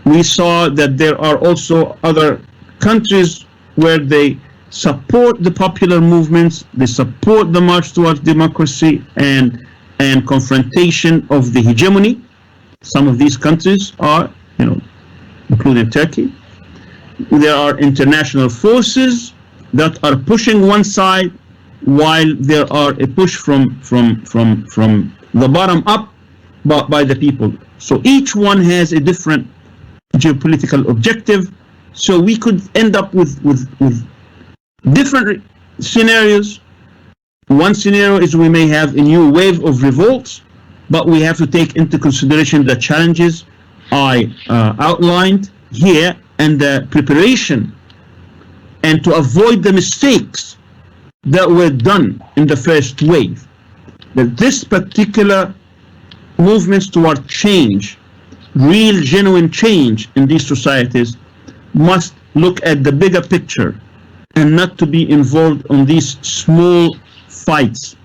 We saw that there are also other countries where they support the popular movements, they support the march towards democracy and confrontation of the hegemony. Some of these countries are, including Turkey. There are international forces that are pushing one side, while there are a push from the bottom up by the people. So each one has a different geopolitical objective. So we could end up with different scenarios. One scenario is we may have a new wave of revolts, but we have to take into consideration the challenges I outlined here and the preparation, and to avoid the mistakes that were done in the first wave. That this particular movements toward change, real genuine change in these societies, must look at the bigger picture and not to be involved on these small fights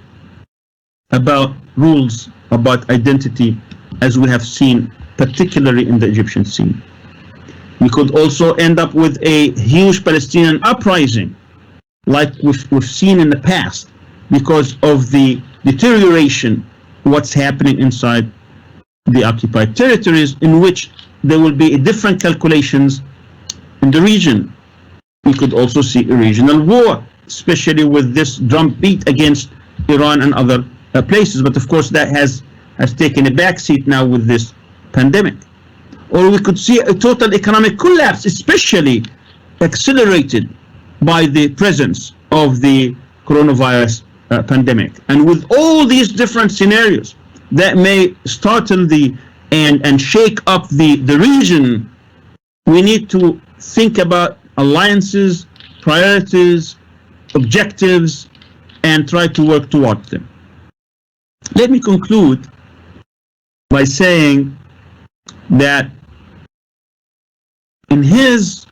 about rules, about identity, as we have seen particularly in the Egyptian scene. We could also end up with a huge Palestinian uprising like we've seen in the past, because of the deterioration what's happening inside the occupied territories, in which there will be different calculations in the region. We could also see a regional war, especially with this drumbeat against Iran and other places. But of course that has taken a backseat now with this pandemic. Or we could see a total economic collapse, especially accelerated by the presence of the coronavirus pandemic. And with all these different scenarios that may startle and shake up the region, we need to think about alliances, priorities, objectives, and try to work towards them. Let me conclude by saying that in his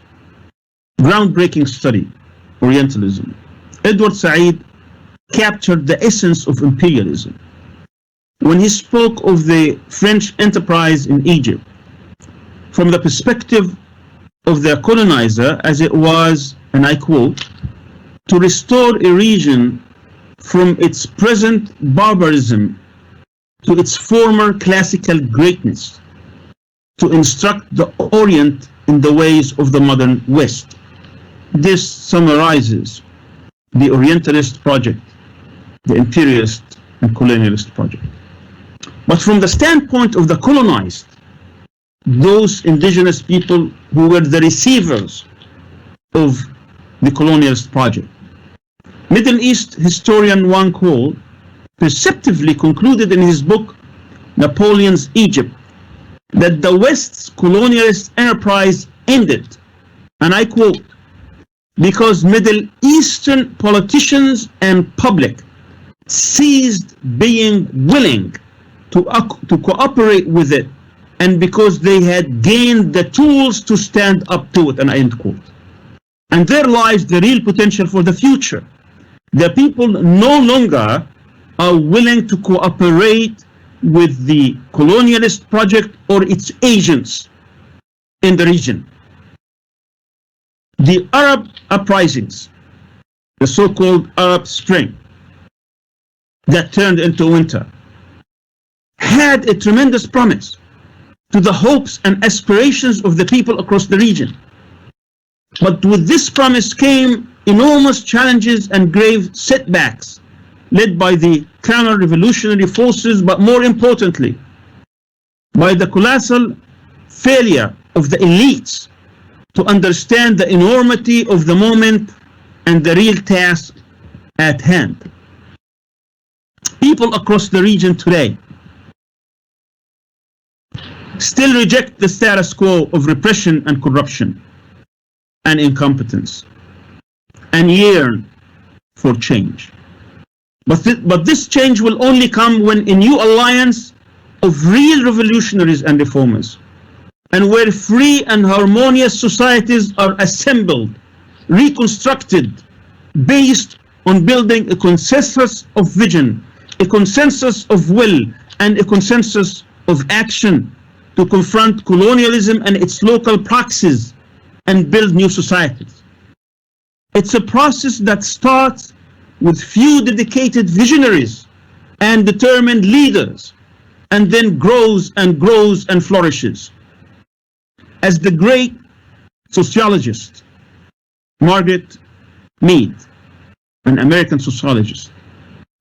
groundbreaking study, Orientalism, Edward Said captured the essence of imperialism. When he spoke of the French enterprise in Egypt, from the perspective of the colonizer, as it was, and I quote, to restore a region from its present barbarism to its former classical greatness, to instruct the Orient in the ways of the modern West. This summarizes the Orientalist project, the imperialist and colonialist project. But from the standpoint of the colonized, those indigenous people who were the receivers of the colonialist project, Middle East historian Wang Kuo perceptively concluded in his book Napoleon's Egypt that the West's colonialist enterprise ended, and I quote, because Middle Eastern politicians and public ceased being willing to cooperate with it, and because they had gained the tools to stand up to it, and I end quote. And there lies the real potential for the future. The people no longer are willing to cooperate with the colonialist project or its agents in the region. The Arab uprisings, the so-called Arab Spring that turned into winter, had a tremendous promise to the hopes and aspirations of the people across the region. But with this promise came enormous challenges and grave setbacks led by the counter-revolutionary forces, but more importantly, by the colossal failure of the elites to understand the enormity of the moment and the real task at hand. People across the region today still reject the status quo of repression and corruption and incompetence and yearn for change. But this change will only come when a new alliance of real revolutionaries and reformers, and where free and harmonious societies are assembled, reconstructed, based on building a consensus of vision, a consensus of will, and a consensus of action to confront colonialism and its local praxis and build new societies. It's a process that starts with few dedicated visionaries and determined leaders, and then grows and grows and flourishes. As the great sociologist Margaret Mead, an American sociologist,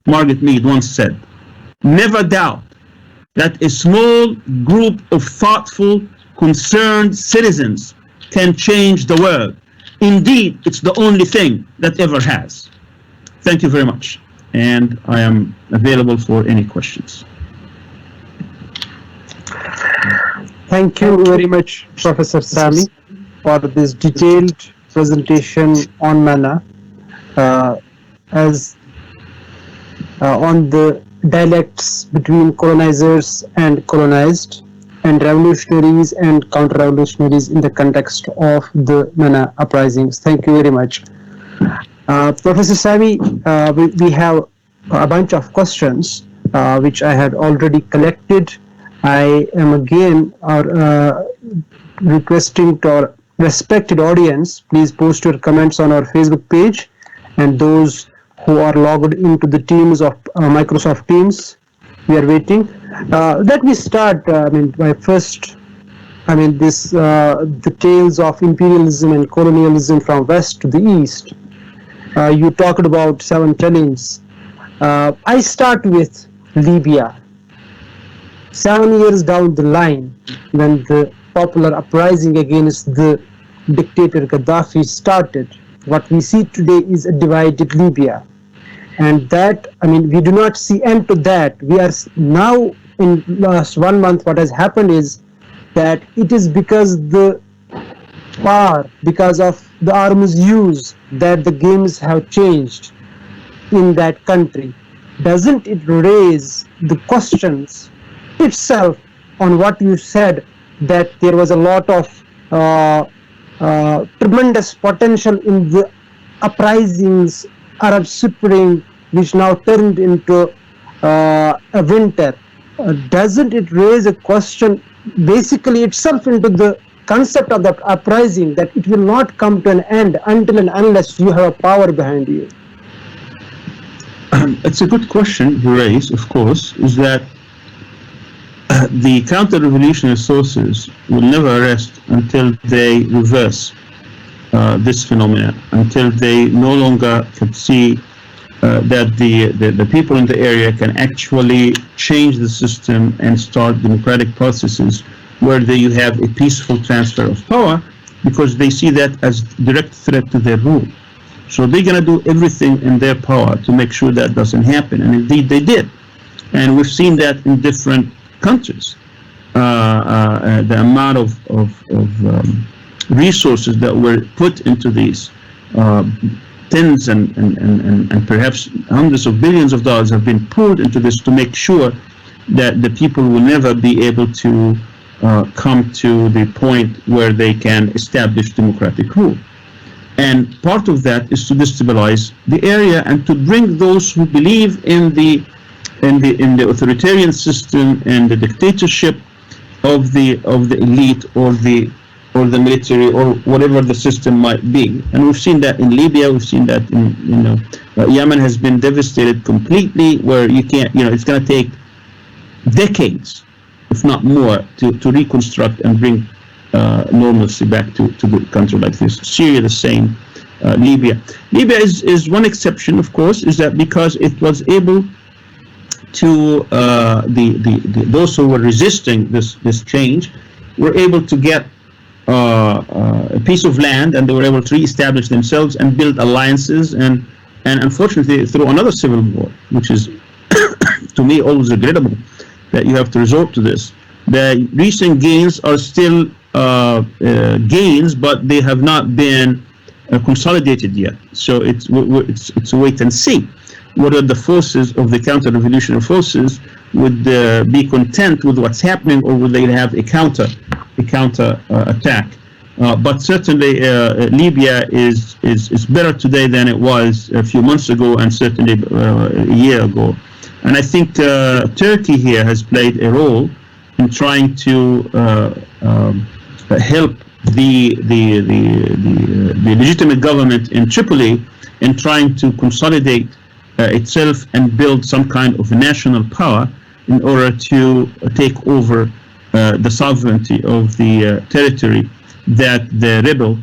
Margaret Mead once said, "Never doubt that a small group of thoughtful, concerned citizens can change the world. Indeed, it's the only thing that ever has." Thank you very much, and I am available for any questions. Thank you very much, Professor Sami, for this detailed presentation on MENA, on the dialects between colonizers and colonized, and revolutionaries and counter-revolutionaries in the context of the MENA uprisings. Thank you very much. Professor Sami, we have a bunch of questions which I had already collected. I am again requesting to our respected audience, please post your comments on our Facebook page, and those who are logged into the Teams of Microsoft Teams, we are waiting. Let me start the tales of imperialism and colonialism from west to the east. You talked about 7 challenges. I start with Libya. 7 years down the line, when the popular uprising against the dictator Gaddafi started, what we see today is a divided Libya. And that, we do not see end to that. We are now, in last 1 month, what has happened is that it is because of the arms use, that the games have changed in that country. Doesn't it raise the questions itself on what you said, that there was a lot of tremendous potential in the uprisings, Arab Spring, which now turned into a winter? Doesn't it raise a question basically itself into the concept of that uprising, that it will not come to an end until and unless you have a power behind you? It's a good question you raise, of course, is that the counter-revolutionary sources will never rest until they reverse this phenomenon, until they no longer can see that the people in the area can actually change the system and start democratic processes where you have a peaceful transfer of power, because they see that as direct threat to their rule. So they're going to do everything in their power to make sure that doesn't happen, and indeed they did. And we've seen that in different countries. The amount of resources that were put into these tens and perhaps hundreds of billions of dollars have been poured into this to make sure that the people will never be able to come to the point where they can establish democratic rule. And part of that is to destabilize the area and to bring those who believe in the authoritarian system and the dictatorship of the elite or the military or whatever the system might be. And we've seen that in Libya. We've seen that in Yemen has been devastated completely, where you can't, it's going to take decades, if not more, to reconstruct and bring normalcy back to the country like this. Syria the same. Libya is one exception, of course, is that because it was able to those who were resisting this change were able to get a piece of land, and they were able to reestablish themselves and build alliances, and unfortunately through another civil war, which is to me always regrettable that you have to resort to this. The recent gains are still gains, but they have not been consolidated yet. So it's a wait and see whether the forces of the counter-revolutionary forces would be content with what's happening, or would they have a counter attack. But certainly Libya is better today than it was a few months ago, and certainly a year ago. And I think Turkey here has played a role in trying to help the legitimate government in Tripoli in trying to consolidate itself and build some kind of national power in order to take over the sovereignty of the territory that the rebel,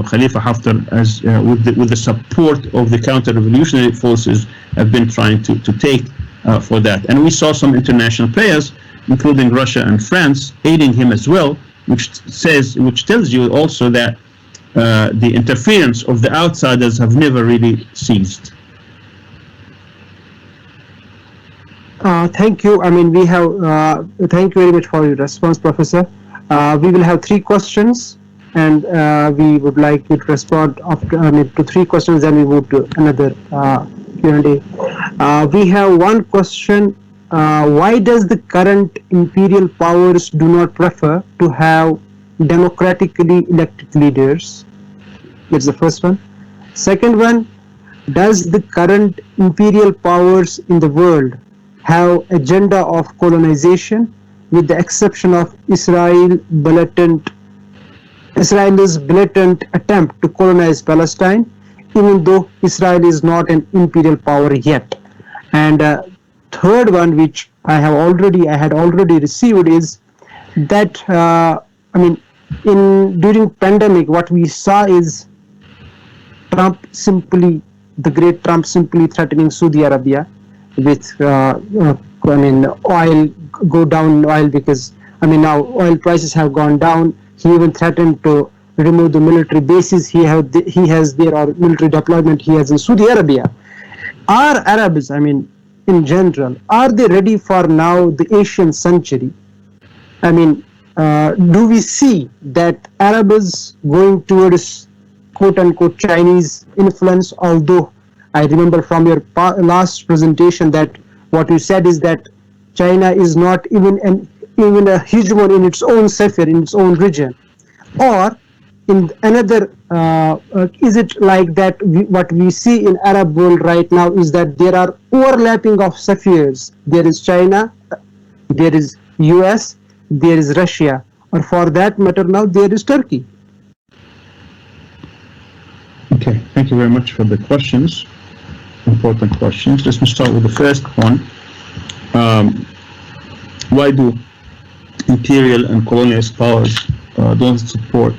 Khalifa Haftar, as with the support of the counter-revolutionary forces, have been trying to take for that. And we saw some international players, including Russia and France, aiding him as well, which tells you also that the interference of the outsiders have never really ceased. Thank you. We have. Thank you very much for your response, Professor. We will have 3 questions, and we would like you to respond to 3 questions. Then we move to another Q&A. We have one question. Why does the current imperial powers do not prefer to have democratically elected leaders? That's the first one. Second one, does the current imperial powers in the world have agenda of colonization, with the exception of Israel's blatant attempt to colonize Palestine, even though Israel is not an imperial power yet? And third one, which I had already received, is that during pandemic, what we saw is the great Trump simply threatening Saudi Arabia with oil go down oil, because now oil prices have gone down. He even threatened to remove the military bases he has there, or military deployment he has in Saudi Arabia. Are Arabs, in general, are they ready for now the Asian century? Do we see that Arabs going towards quote-unquote Chinese influence? Although I remember from your last presentation that what you said is that China is not even a hegemon in its own sphere, in its own region. Or in another, is it like that what we see in Arab world right now is that there are overlapping of spheres? There is China, there is US, there is Russia, or for that matter now there is Turkey. Okay, thank you very much for the questions. Important questions. Let me start with the first one. Why do imperial and colonialist powers don't support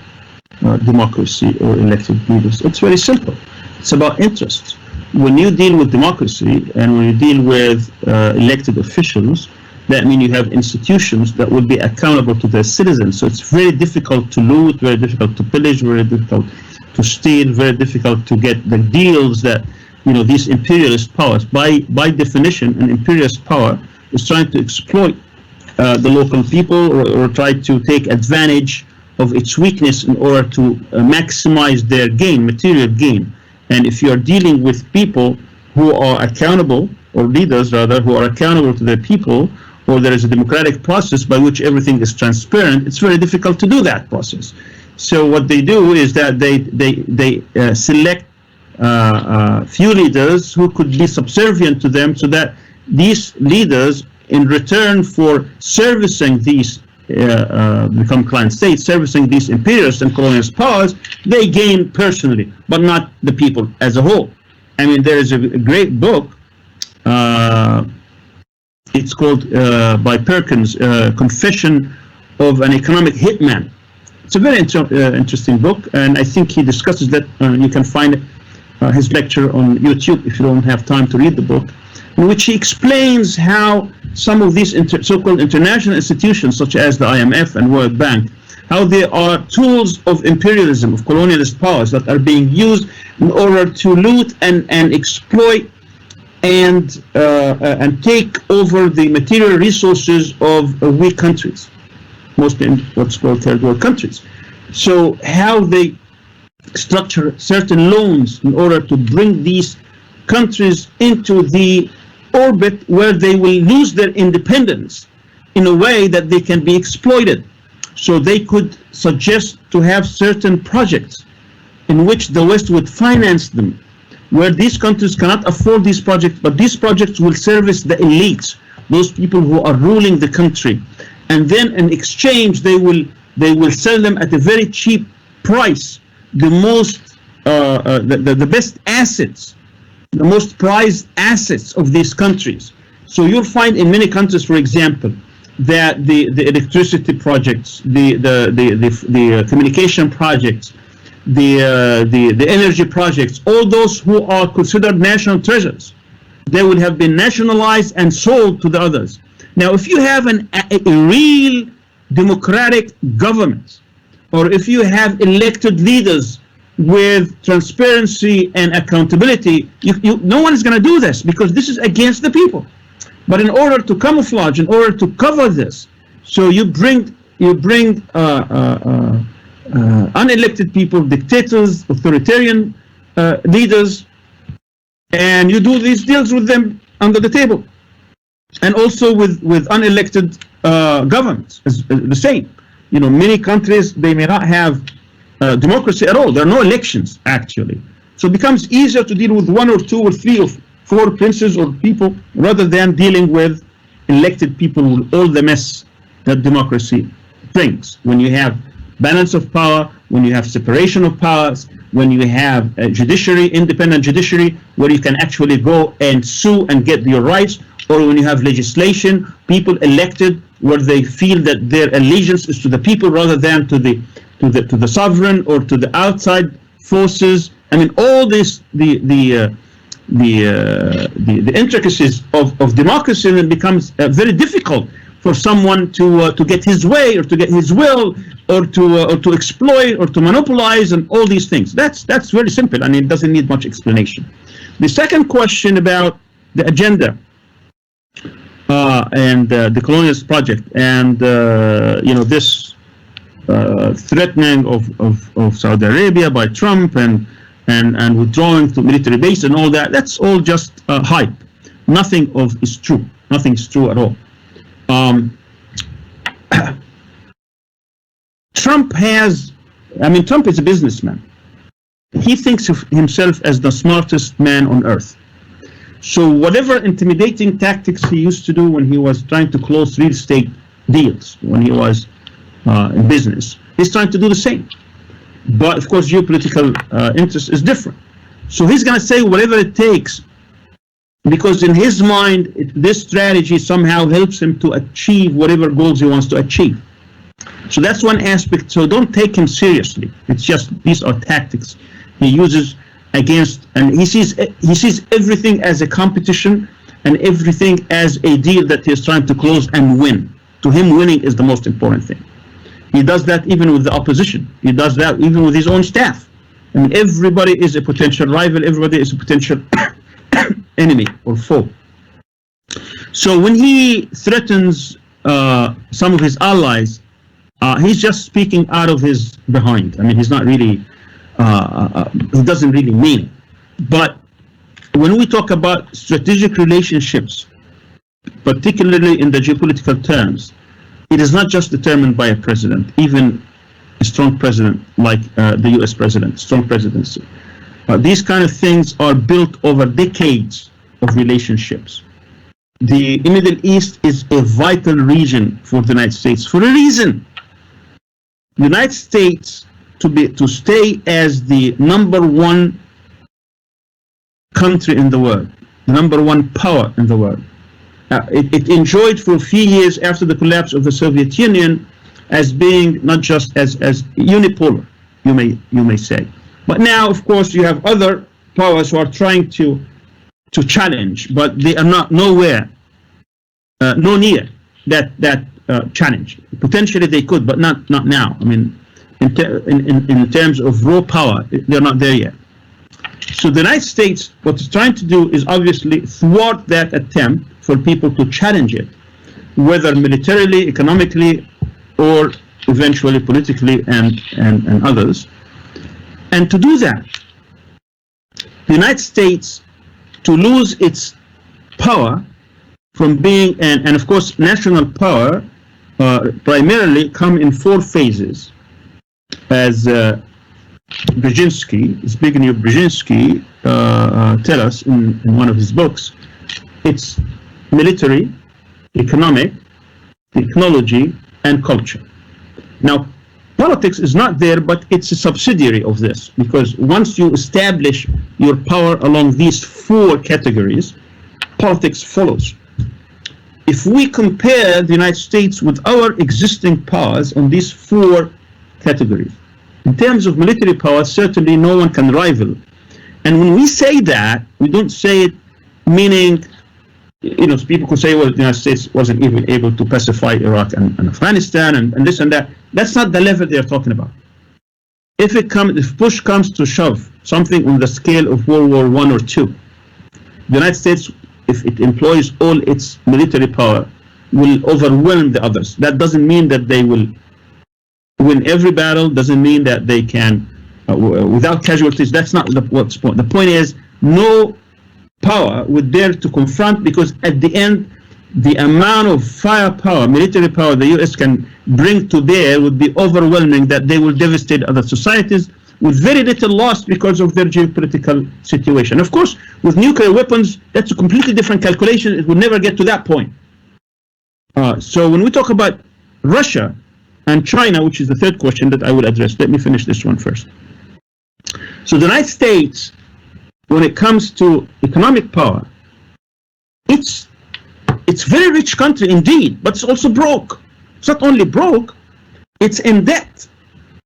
democracy or elected leaders? It's very simple. It's about interest. When you deal with democracy and when you deal with elected officials, that means you have institutions that will be accountable to their citizens. So it's very difficult to loot, very difficult to pillage, very difficult to steal, very difficult to get the deals that, you know, these imperialist powers. By definition, an imperialist power is trying to exploit the local people or try to take advantage of its weakness in order to maximize their gain, material gain. And if you are dealing with people who are accountable, or leaders rather, who are accountable to their people, or there is a democratic process by which everything is transparent, it's very difficult to do that process. So what they do is that they select few leaders who could be subservient to them, so that these leaders, in return for servicing these become client states, servicing these imperialist and colonialist powers, they gain personally, but not the people as a whole. I mean, there is a great book, it's called, by Perkins, Confession of an Economic Hitman. It's a very interesting book, and I think he discusses that. You can find his lecture on YouTube if you don't have time to read the book, in which he explains how some of these so-called international institutions, such as the IMF and World Bank, how they are tools of imperialism, of colonialist powers that are being used in order to loot and exploit and take over the material resources of weak countries, mostly in what's called third world countries. So how they structure certain loans in order to bring these countries into the orbit where they will lose their independence in a way that they can be exploited. So they could suggest to have certain projects in which the West would finance them, where these countries cannot afford these projects, but these projects will service the elites, those people who are ruling the country. And then in exchange, they will sell them at a very cheap price the most the best assets, the most prized assets of these countries. So you'll find in many countries, for example, that the electricity projects, the communication projects, the energy projects, all those who are considered national treasures, they would have been nationalized and sold to the others. Now, if you have a real democratic government, or if you have elected leaders with transparency and accountability, no one is going to do this, because this is against the people. But in order to camouflage, in order to cover this, so you bring unelected people, dictators, authoritarian leaders, and you do these deals with them under the table. And also with unelected governments, the same. You know, many countries, they may not have democracy at all. There are no elections, actually. So it becomes easier to deal with one or two or three or four princes or people, rather than dealing with elected people with all the mess that democracy brings. When you have balance of power, when you have separation of powers, when you have a judiciary, independent judiciary, where you can actually go and sue and get your rights, or when you have legislation, people elected where they feel that their allegiance is to the people rather than to the sovereign or to the outside forces. I mean, all this, the intricacies of democracy, then becomes very difficult for someone to get his way, or to get his will, or to exploit, or to monopolize, and all these things. That's very simple, and it doesn't need much explanation. The second question about the agenda and the colonialist project, and you know, this threatening of Saudi Arabia by Trump, and withdrawing to military base and all that, that's all just hype. Nothing is true. Nothing is true at all. Trump is a businessman. He thinks of himself as the smartest man on earth. So whatever intimidating tactics he used to do when he was trying to close real estate deals, when he was in business. He's trying to do the same. But of course, geopolitical interest is different. So he's going to say whatever it takes, because in his mind, this strategy somehow helps him to achieve whatever goals he wants to achieve. So that's one aspect. So don't take him seriously. It's just, these are tactics he uses against, and he sees everything as a competition and everything as a deal that he's trying to close and win. To him, winning is the most important thing. He does that even with the opposition. He does that even with his own staff. I mean, everybody is a potential rival. Everybody is a potential enemy or foe. So when he threatens some of his allies, he's just speaking out of his behind. I mean, he's not really, he doesn't really mean it. But when we talk about strategic relationships, particularly in the geopolitical terms, it is not just determined by a president, even a strong president like the US president, strong presidency. These kind of things are built over decades of relationships. The Middle East is a vital region for the United States for a reason. The United States, to stay as the #1 country in the world, the #1 power in the world, it enjoyed for a few years after the collapse of the Soviet Union as being not just as unipolar, you may say. But now, of course, you have other powers who are trying to challenge, but they are not nowhere, no near that challenge. Potentially they could, but not now. I mean, in terms of raw power, they're not there yet. So the United States, what it's trying to do is obviously thwart that attempt for people to challenge it, whether militarily, economically, or eventually politically and others. And to do that, the United States, to lose its power from being, and of course national power primarily come in 4 phases, as Brzezinski, Zbigniew Brzezinski, tell us in one of his books. It's military, economic, technology, and culture. Now, politics is not there, but it's a subsidiary of this, because once you establish your power along these 4 categories, politics follows. If we compare the United States with our existing powers on these 4 categories, in terms of military power, certainly no one can rival. And when we say that, we don't say it meaning, people could say, well, the United States wasn't even able to pacify Iraq and Afghanistan and this and that. That's not the level they're talking about. If push comes to shove, something on the scale of World War I or II, the United States, if it employs all its military power, will overwhelm the others. That doesn't mean that they will win every battle, doesn't mean that they can, without casualties. That's not what's point. The point is, no power would dare to confront, because at the end, the amount of firepower, military power the US can bring to bear would be overwhelming, that they will devastate other societies with very little loss because of their geopolitical situation. Of course, with nuclear weapons, that's a completely different calculation. It will never get to that point. So when we talk about Russia and China, which is the third question that I will address, let me finish this one first. So the United States, when it comes to economic power, it's a very rich country indeed, but it's also broke. It's not only broke, it's in debt.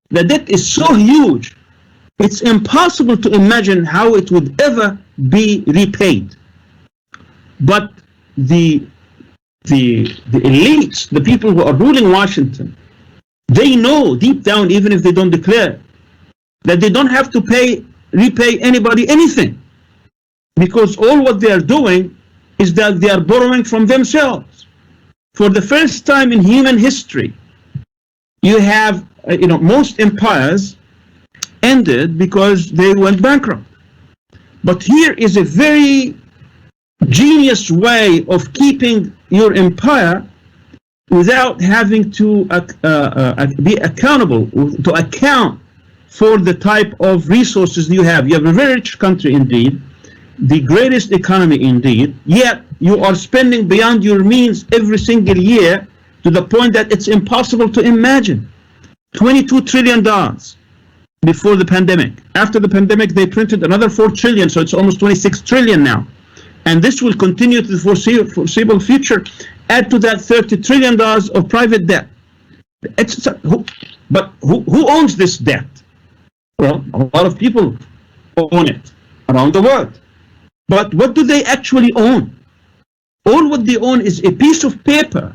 The debt is so huge, it's impossible to imagine how it would ever be repaid. But the elites, the people who are ruling Washington, they know deep down, even if they don't declare, that they don't have to repay anybody anything, because all what they are doing is that they are borrowing from themselves. For the first time in human history, you have, most empires ended because they went bankrupt. But here is a very genius way of keeping your empire without having to be accountable, to account for the type of resources you have. You have a very rich country indeed, the greatest economy indeed, yet you are spending beyond your means every single year to the point that it's impossible to imagine. $22 trillion before the pandemic. After the pandemic, they printed another 4 trillion, so it's almost 26 trillion now. And this will continue to the foreseeable future. Add to that $30 trillion of private debt. But who owns this debt? Well, a lot of people own it around the world. But what do they actually own? All what they own is a piece of paper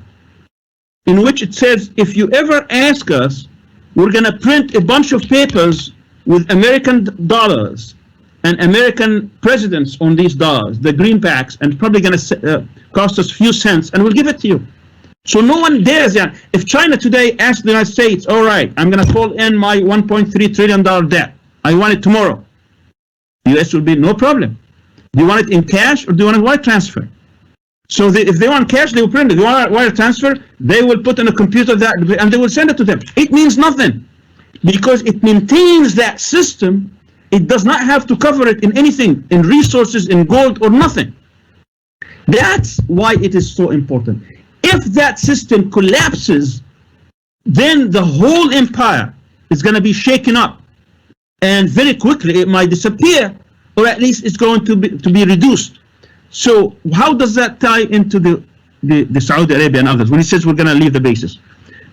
in which it says, if you ever ask us, we're going to print a bunch of papers with American dollars and American presidents on these dollars, the greenbacks, and probably going to cost us a few cents, and we'll give it to you. So no one dares. Yeah, if China today asked the United States, all right, I'm going to call in my $1.3 trillion debt. I want it tomorrow. The US will be no problem. Do you want it in cash or do you want a wire transfer? So if they want cash, they will print it. If they want wire transfer, they will put in a computer that, and they will send it to them. It means nothing because it maintains that system. It does not have to cover it in anything, in resources, in gold, or nothing. That's why it is so important. If that system collapses, then the whole empire is going to be shaken up, and very quickly it might disappear, or at least it's going to be reduced. So how does that tie into the Saudi Arabia and others when he says we're going to leave the basis?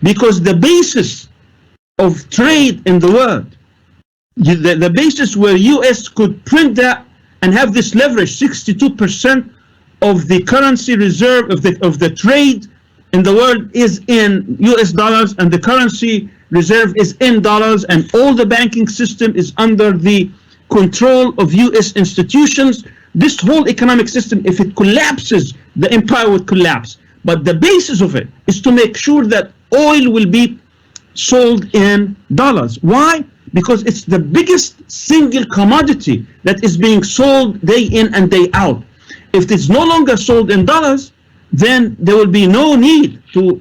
Because the basis of trade in the world, the basis where US could print that and have this leverage, 62% of the currency reserve of the trade in the world is in US dollars, and the currency reserve is in dollars, and all the banking system is under the control of US institutions. This whole economic system, if it collapses, the empire would collapse. But the basis of it is to make sure that oil will be sold in dollars. Why? Because it's the biggest single commodity that is being sold day in and day out. If it's no longer sold in dollars, then there will be no need to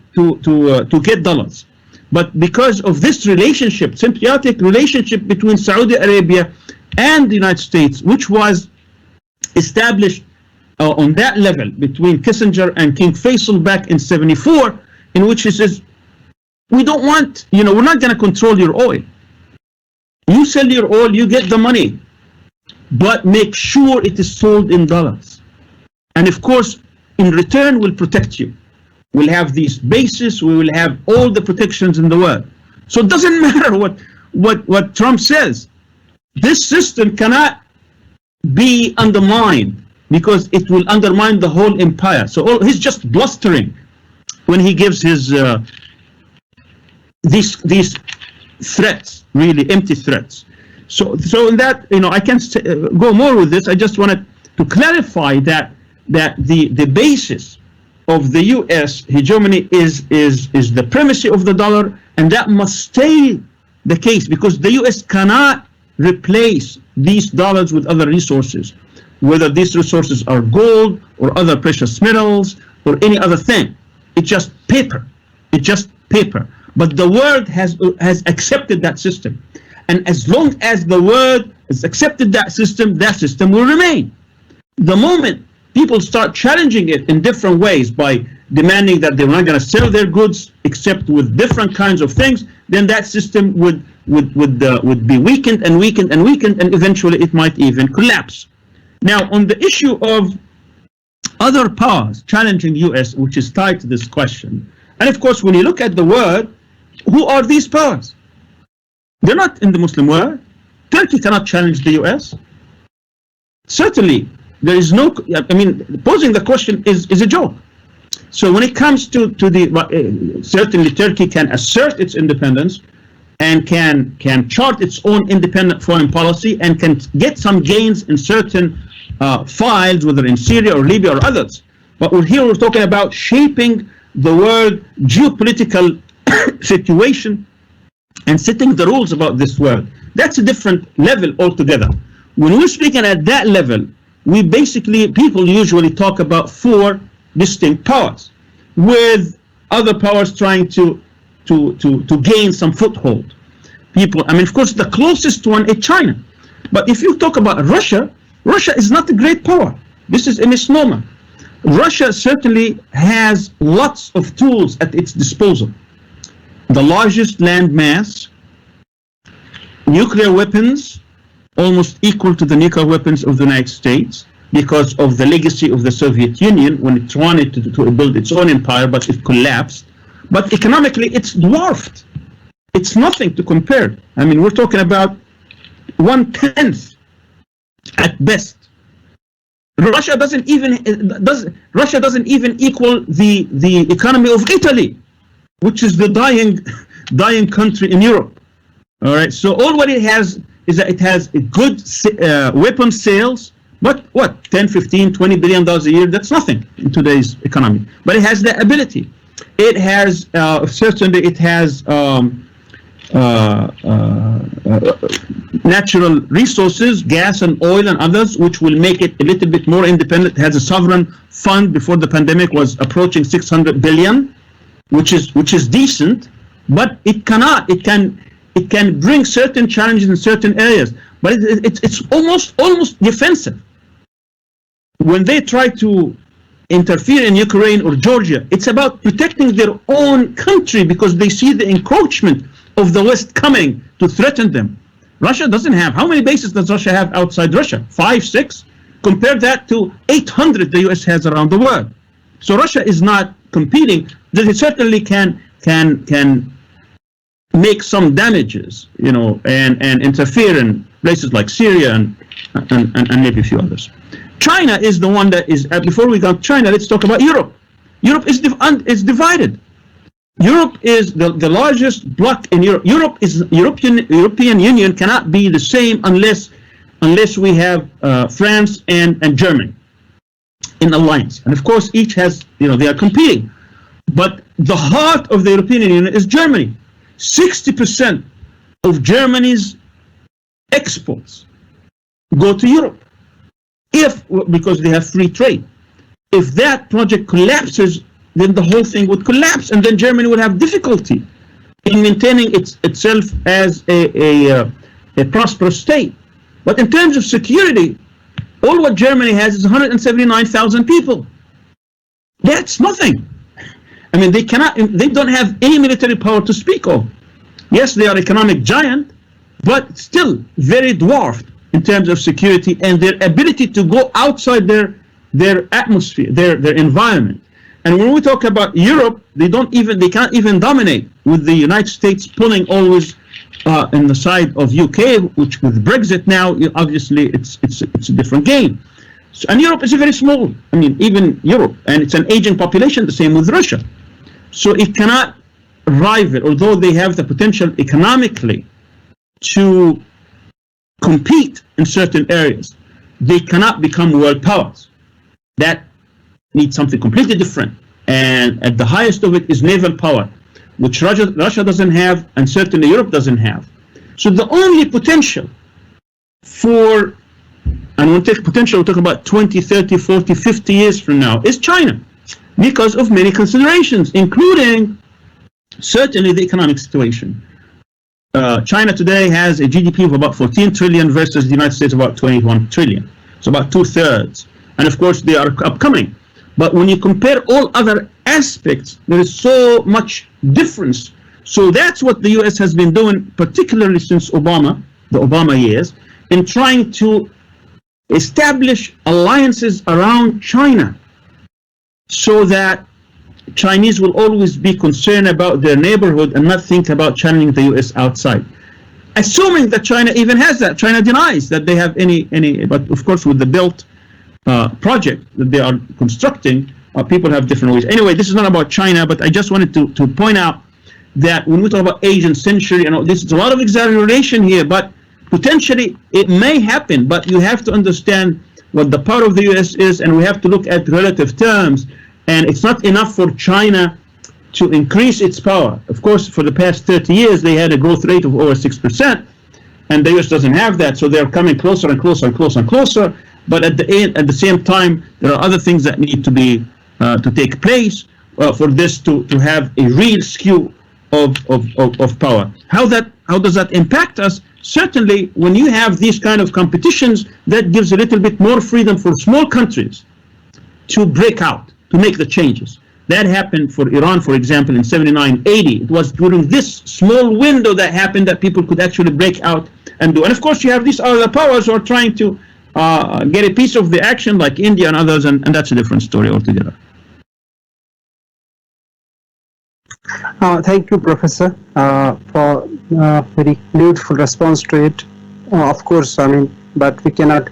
get dollars. But because of this relationship, symbiotic relationship between Saudi Arabia and the United States, which was established on that level between Kissinger and King Faisal back in '74, in which he says, we don't want, we're not going to control your oil. You sell your oil, you get the money, but make sure it is sold in dollars. And of course, in return, we'll protect you. We'll have these bases, we will have all the protections in the world. So it doesn't matter what Trump says. This system cannot be undermined because it will undermine the whole empire. So he's just blustering when he gives his these threats, really empty threats. So in that, I can't go more with this. I just wanted to clarify that the basis of the U.S. hegemony is the primacy of the dollar, and that must stay the case because the U.S. cannot replace these dollars with other resources, whether these resources are gold or other precious metals or any other thing. It's just paper. It's just paper. But the world has accepted that system. And as long as the world has accepted that system will remain. The moment people start challenging it in different ways by demanding that they're not going to sell their goods except with different kinds of things, then that system would be weakened and weakened and weakened, and eventually it might even collapse. Now, on the issue of other powers challenging U.S., which is tied to this question, and of course, when you look at the world, who are these powers? They're not in the Muslim world. Turkey cannot challenge the U.S. Certainly, there is no, posing the question is a joke. So when it comes to the, certainly Turkey can assert its independence and can chart its own independent foreign policy and can get some gains in certain files, whether in Syria or Libya or others. But we're talking about shaping the world geopolitical situation and setting the rules about this world. That's a different level altogether. When we're speaking at that level, people usually talk about four distinct powers, with other powers trying to gain some foothold. Of course, the closest one is China. But if you talk about Russia is not a great power. This is a misnomer. Russia certainly has lots of tools at its disposal. The largest land mass, nuclear weapons, almost equal to the nuclear weapons of the United States because of the legacy of the Soviet Union when it wanted to build its own empire, but it collapsed. But economically, it's dwarfed. It's nothing to compare. I mean, we're talking about 1/10 at best. Russia doesn't even equal the economy of Italy, which is the dying country in Europe. All right. So all what it has is that it has a good weapon sales, but what, 10, 15, 20 billion dollars a year? That's nothing in today's economy. But it has the ability. It has certainly it has natural resources, gas and oil and others, which will make it a little bit more independent. It has a sovereign fund before the pandemic was approaching 600 billion, which is decent, but it can bring certain challenges in certain areas, but it's almost defensive. When they try to interfere in Ukraine or Georgia, it's about protecting their own country because they see the encroachment of the West coming to threaten them. Russia doesn't have, how many bases does Russia have outside Russia? 5, 6? Compare that to 800 the US has around the world. So Russia is not competing. They certainly can make some damages, you know, and interfere in places like Syria and maybe a few others. China is the one that is, before we go to China, let's talk about Europe. Europe is divided. Europe is the largest bloc in Europe. European Union cannot be the same unless we have France and Germany in alliance. And of course, each has, you know, they are competing. But the heart of the European Union is Germany. 60% of Germany's exports go to Europe, because they have free trade. If that project collapses, then the whole thing would collapse, and then Germany would have difficulty in maintaining itself as a prosperous state. But in terms of security, all what Germany has is 179,000 people. That's nothing. I mean, they don't have any military power to speak of. Yes, they are economic giant, but still very dwarfed in terms of security and their ability to go outside their atmosphere, their environment. And when we talk about Europe, they can't even dominate, with the United States pulling always in the side of UK, which with Brexit now, obviously it's a different game. So, and Europe is very small. I mean, even Europe, and it's an aging population, the same with Russia. So it cannot rival, although they have the potential economically to compete in certain areas, they cannot become world powers. That needs something completely different. And at the highest of it is naval power, which Russia doesn't have, and certainly Europe doesn't have. So the only potential for, and when we take potential, we're talking about 20, 30, 40, 50 years from now, is China, because of many considerations, including certainly the economic situation. China today has a GDP of about 14 trillion versus the United States about 21 trillion. So about 2/3. And of course, they are upcoming. But when you compare all other aspects, there is so much difference. So that's what the US has been doing, particularly since the Obama years, in trying to establish alliances around China so that Chinese will always be concerned about their neighborhood and not think about challenging the US outside. Assuming that China even has that. China denies that they have any, but of course with the Belt project that they are constructing, people have different ways. Anyway, this is not about China, but I just wanted to point out that when we talk about Asian century, you know, this is a lot of exaggeration here, but potentially it may happen, but you have to understand what the power of the US is, and we have to look at relative terms. And it's not enough for China to increase its power. Of course, for the past 30 years, they had a growth rate of over 6%, and the US doesn't have that, so they're coming closer and closer and closer and closer. But at the same time, there are other things that need to be to take place for this to have a real skew of power. How does that impact us? Certainly, when you have these kind of competitions, that gives a little bit more freedom for small countries to break out, to make the changes. That happened for Iran, for example, in 79, 80. It was during this small window that happened that people could actually break out and do. And of course, you have these other powers who are trying to get a piece of the action, like India and others, and that's a different story altogether. Thank you, Professor, for very beautiful response to it. Of course, I mean, but we cannot,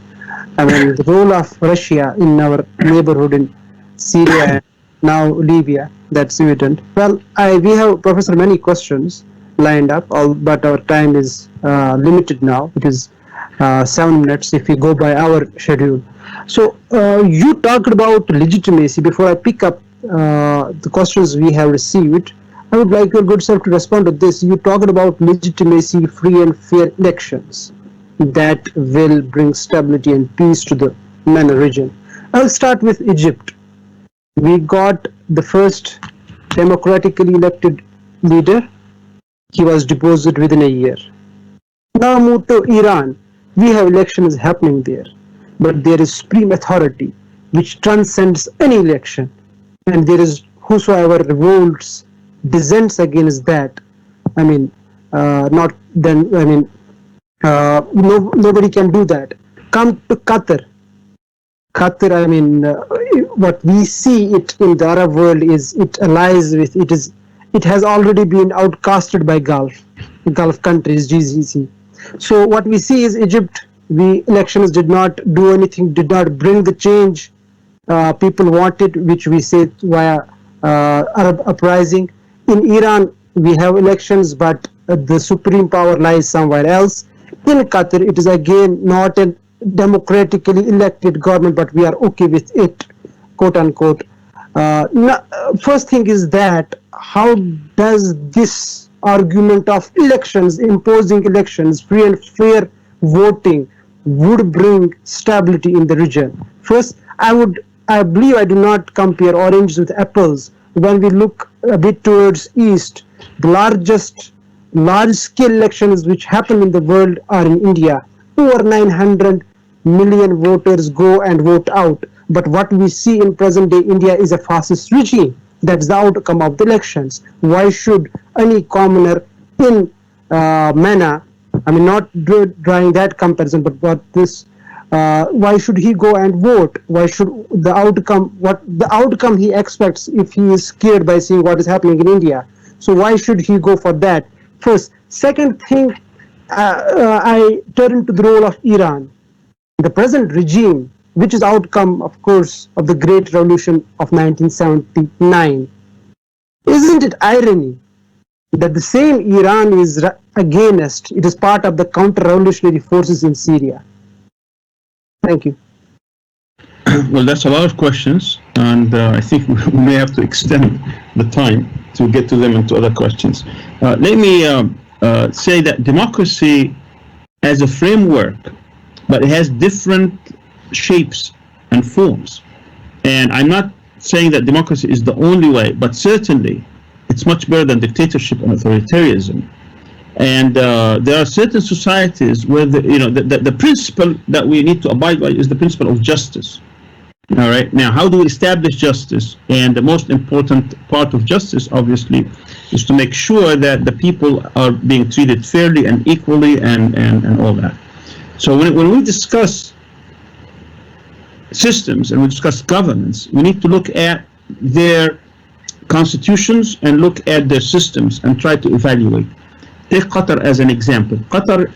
I mean, the role of Russia in our neighborhood in Syria, now Libya, that's evident. Well, we have, Professor, many questions lined up, but our time is limited now. It is 7 minutes if we go by our schedule. So you talked about legitimacy. Before I pick up the questions we have received, I would like your good self to respond to this. You talked about legitimacy, free and fair elections that will bring stability and peace to the MENA region. I'll start with Egypt. We got the first democratically elected leader. He was deposed within a year. Now move to Iran. We have elections happening there, but there is supreme authority which transcends any election, and there is whosoever revolts, dissents against that. I mean, not then. I mean, nobody can do that. Come to Qatar. Qatar, I mean, what we see it in the Arab world is it allies with, it has already been outcasted by Gulf countries, GCC. So what we see is Egypt, the elections did not do anything, did not bring the change people wanted, which we say via Arab uprising. In Iran, we have elections, but the supreme power lies somewhere else. In Qatar, it is again not a democratically elected government, but we are okay with it, quote unquote. First thing is that how does this argument of elections, imposing elections, free and fair voting would bring stability in the region? First, I believe I do not compare oranges with apples. When we look a bit towards east, the large-scale elections which happen in the world are in India. Over 900 million voters go and vote out. But what we see in present-day India is a fascist regime. That's the outcome of the elections. Why should any commoner in MENA, I mean, not drawing that comparison, but why should he go and vote? Why should the outcome he expects if he is scared by seeing what is happening in India? So why should he go for that? First. Second thing, I turn to the role of Iran. The present regime, which is outcome, of course, of the Great Revolution of 1979. Isn't it irony that the same Iran is against, it is part of the counter-revolutionary forces in Syria? Thank you. Well, that's a lot of questions, and I think we may have to extend the time to get to them and to other questions. Let me say that democracy as a framework, but it has different shapes and forms. And I'm not saying that democracy is the only way, but certainly it's much better than dictatorship and authoritarianism. And there are certain societies where the principle that we need to abide by is the principle of justice. All right. Now, how do we establish justice? And the most important part of justice, obviously, is to make sure that the people are being treated fairly and equally and all that. So when we discuss systems and we discuss governance, we need to look at their constitutions and look at their systems and try to evaluate. Take Qatar as an example. Qatar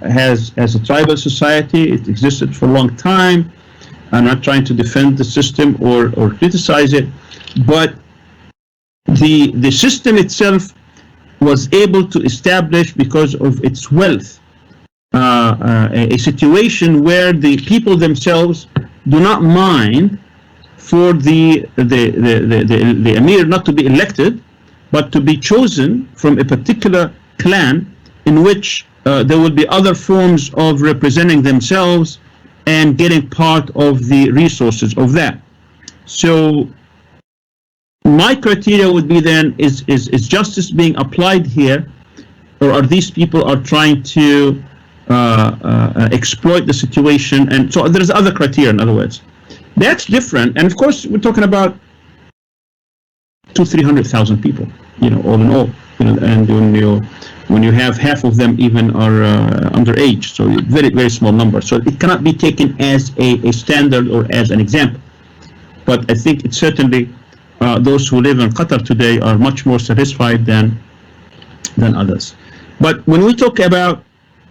has a tribal society. It existed for a long time. I'm not trying to defend the system or criticize it, but the system itself was able to establish, because of its wealth, a situation where the people themselves do not mind for the emir not to be elected, but to be chosen from a particular clan in which there will be other forms of representing themselves and getting part of the resources of that. So my criteria would be then, is justice being applied here, or are these people are trying to exploit the situation? And so there's other criteria, in other words. That's different. And of course, we're talking about 200,000-300,000 people, all in all, and when you have half of them even are underage, so very, very small number. So it cannot be taken as a standard or as an example. But I think it's certainly those who live in Qatar today are much more satisfied than others. But when we talk about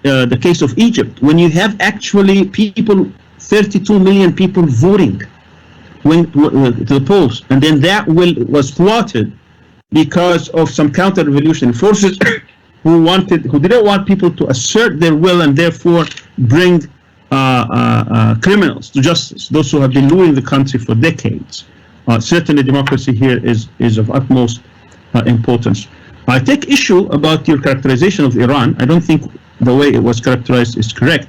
the case of Egypt, when you have actually people, 32 million people voting went to the polls, and then that was thwarted because of some counter-revolutionary forces who didn't want people to assert their will and therefore bring criminals to justice, those who have been ruling the country for decades. Certainly democracy here is of utmost importance. I take issue about your characterization of Iran. I don't think the way it was characterized is correct.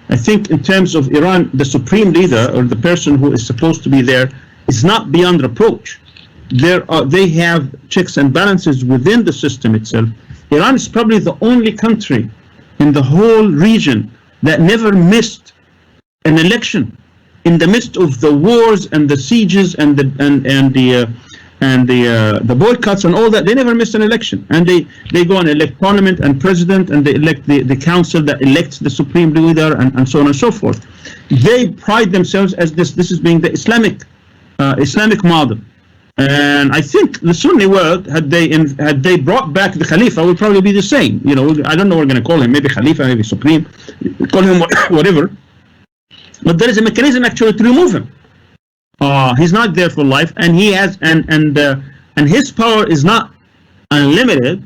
I think in terms of Iran, the supreme leader or the person who is supposed to be there is not beyond reproach. They have checks and balances within the system itself. Iran is probably the only country in the whole region that never missed an election in the midst of the wars and the sieges and the boycotts and all that. They never missed an election, and they go and elect parliament and president, and they elect the council that elects the supreme leader, and so on and so forth. They pride themselves as this is being the Islamic model. And I think the Sunni world, had they brought back the Khalifa, would probably be the same. I don't know what we're going to call him, maybe Khalifa, maybe Supreme, call him whatever. But there is a mechanism actually to remove him. He's not there for life, and he has, and his power is not unlimited,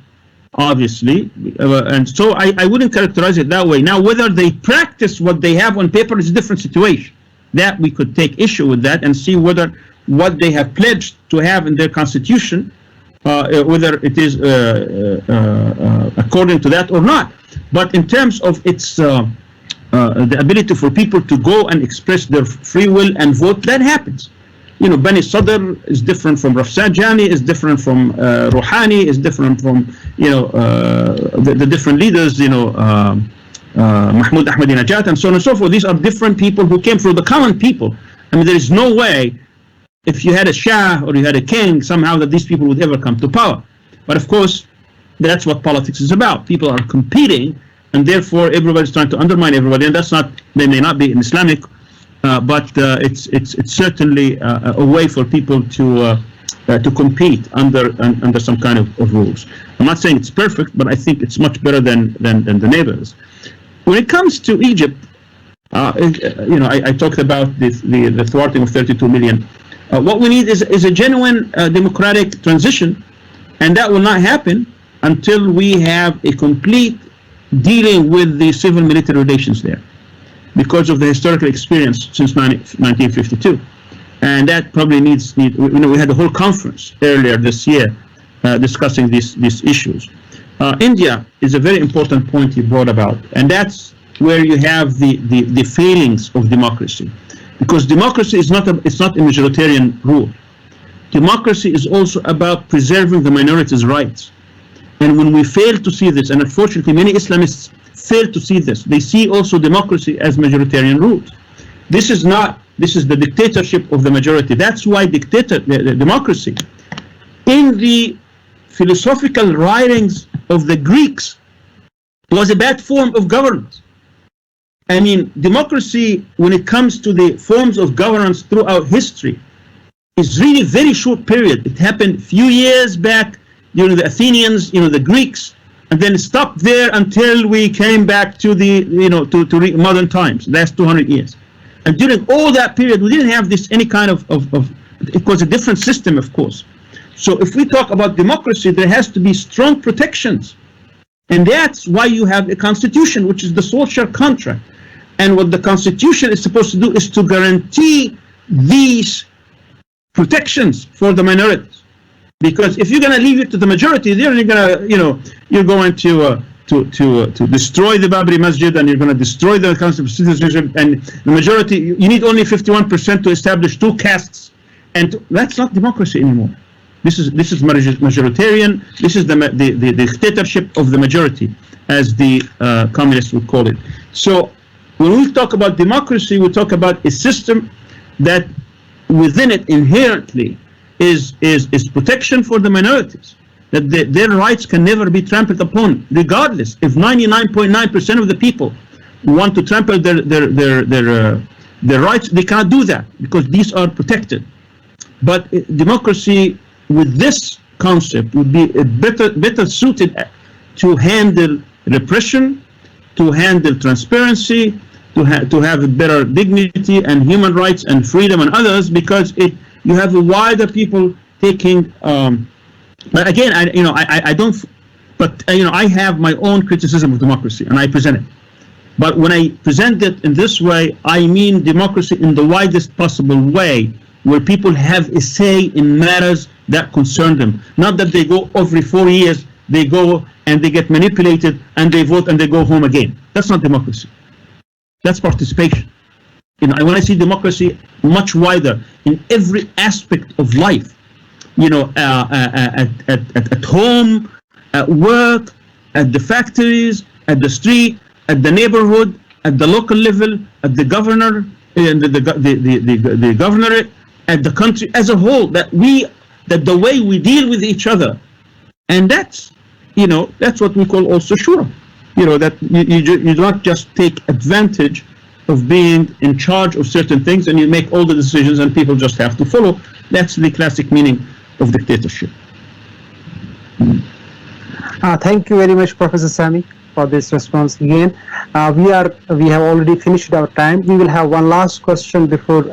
obviously. And so I wouldn't characterize it that way. Now, whether they practice what they have on paper is a different situation. That we could take issue with that and see whether what they have pledged to have in their constitution, whether it is according to that or not. But in terms of its the ability for people to go and express their free will and vote, that happens. Bani Sadr is different from Rafsanjani, is different from Rouhani, is different from the different leaders, Mahmoud Ahmadinejad, and so on and so forth. These are different people who came from the common people. I mean, there is no way, if you had a Shah or you had a king, somehow that these people would ever come to power. But of course, that's what politics is about. People are competing, and therefore everybody's trying to undermine everybody. And they may not be in Islamic, but it's certainly a way for people to compete under some kind of rules. I'm not saying it's perfect, but I think it's much better than the neighbors. When it comes to Egypt, I talked about the thwarting of 32 million. What we need is a genuine democratic transition, and that will not happen until we have a complete dealing with the civil-military relations there, because of the historical experience since 1952. And that probably needs we had a whole conference earlier this year discussing these issues. India is a very important point you brought about, and that's where you have the failings of democracy. Because democracy is not a majoritarian rule. Democracy is also about preserving the minorities' rights. And when we fail to see this, and unfortunately many Islamists fail to see this, they see also democracy as majoritarian rules. This is the dictatorship of the majority. That's why democracy, in the philosophical writings of the Greeks, was a bad form of governance. I mean, democracy, when it comes to the forms of governance throughout history, is really very short period. It happened a few years back during the Athenians, the Greeks, and then it stopped there until we came back to the, to modern times, last 200 years. And during all that period, we didn't have any kind of it was a different system, of course. So if we talk about democracy, there has to be strong protections. And that's why you have a constitution, which is the social contract. And what the constitution is supposed to do is to guarantee these protections for the minorities. Because if you're going to leave it to the majority, then you're going to destroy the Babri Masjid, and you're going to destroy the concept of citizenship. And the majority, you need only 51% to establish two castes, and that's not democracy anymore. This is majoritarian. This is the dictatorship of the majority, as the communists would call it. So when we talk about democracy, we talk about a system that within it inherently is protection for the minorities, that their rights can never be trampled upon, regardless if 99.9% of the people want to trample their rights. They cannot do that because these are protected. But democracy with this concept would be better suited to handle repression, to handle transparency, to have a better dignity and human rights and freedom and others, because you have a wider people taking. But again, I don't. But I have my own criticism of democracy, and I present it. But when I present it in this way, I mean democracy in the widest possible way, where people have a say in matters that concern them. Not that they go every 4 years, they go and they get manipulated and they vote and they go home again. That's not democracy. That's participation. When I see democracy much wider in every aspect of life, at home, at work, at the factories, at the street, at the neighborhood, at the local level, at the governor, and the governorate, at the country as a whole, that the way we deal with each other, and that's what we call also shura. That you do not just take advantage of being in charge of certain things and you make all the decisions and people just have to follow. That's the classic meaning of dictatorship. Thank you very much, Professor Sami, for this response again. We have already finished our time. We will have one last question before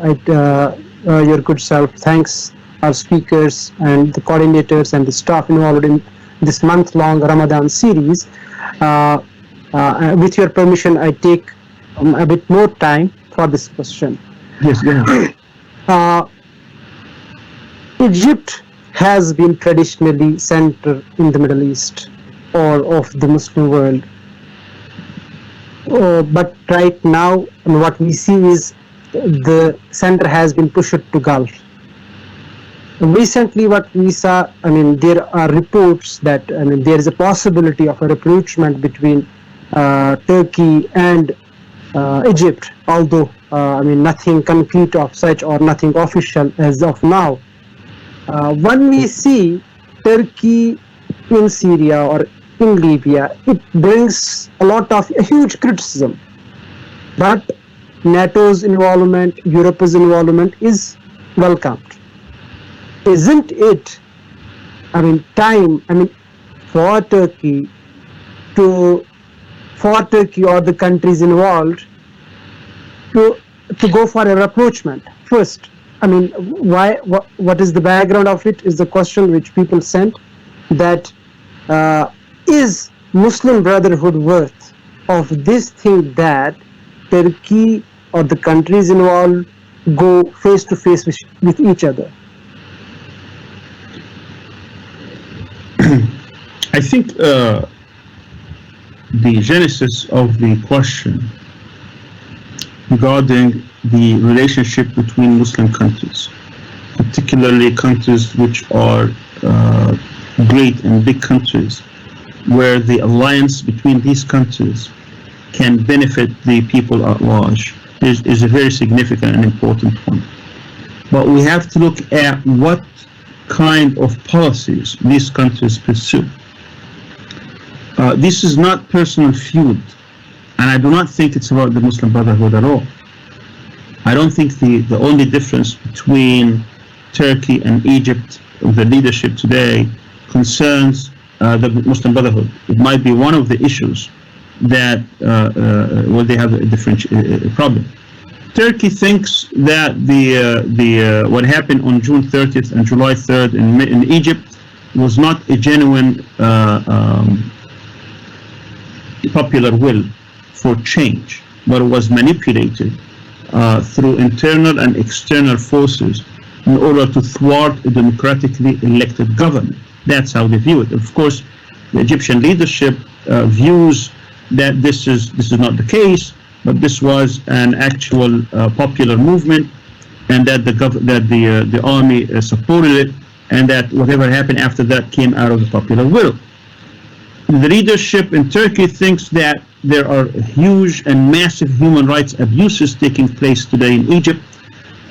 your good self thanks our speakers and the coordinators and the staff involved in this month-long Ramadan series. With your permission, I take a bit more time for this question. Yes, go ahead. Egypt has been traditionally center in the Middle East or of the Muslim world. But right now, what we see is the center has been pushed to Gulf. Recently, what we saw, there are reports that there is a possibility of a rapprochement between Turkey and Egypt, although nothing concrete of such or nothing official as of now. When we see Turkey in Syria or in Libya, it brings a huge criticism. But NATO's involvement, Europe's involvement is welcomed. Isn't it, time, for Turkey or the countries involved to go for a rapprochement first? Why? What is the background of it? Is the question which people sent. That is Muslim Brotherhood worth of this thing that Turkey or the countries involved go face to face with each other? I think the genesis of the question regarding the relationship between Muslim countries, particularly countries which are great and big countries, where the alliance between these countries can benefit the people at large, is a very significant and important one. But we have to look at what kind of policies these countries pursue. This is not personal feud, and I do not think it's about the Muslim Brotherhood at all. I don't think the only difference between Turkey and Egypt, the leadership today, concerns the Muslim Brotherhood. It might be one of the issues that they have a different problem. Turkey thinks that what happened on June 30th and July 3rd in Egypt was not a genuine popular will for change, but it was manipulated through internal and external forces in order to thwart a democratically elected government. That's how they view it. Of course, the Egyptian leadership views that this is not the case, but this was an actual popular movement, and that the army supported it, and that whatever happened after that came out of the popular will. The leadership in Turkey thinks that there are huge and massive human rights abuses taking place today in Egypt,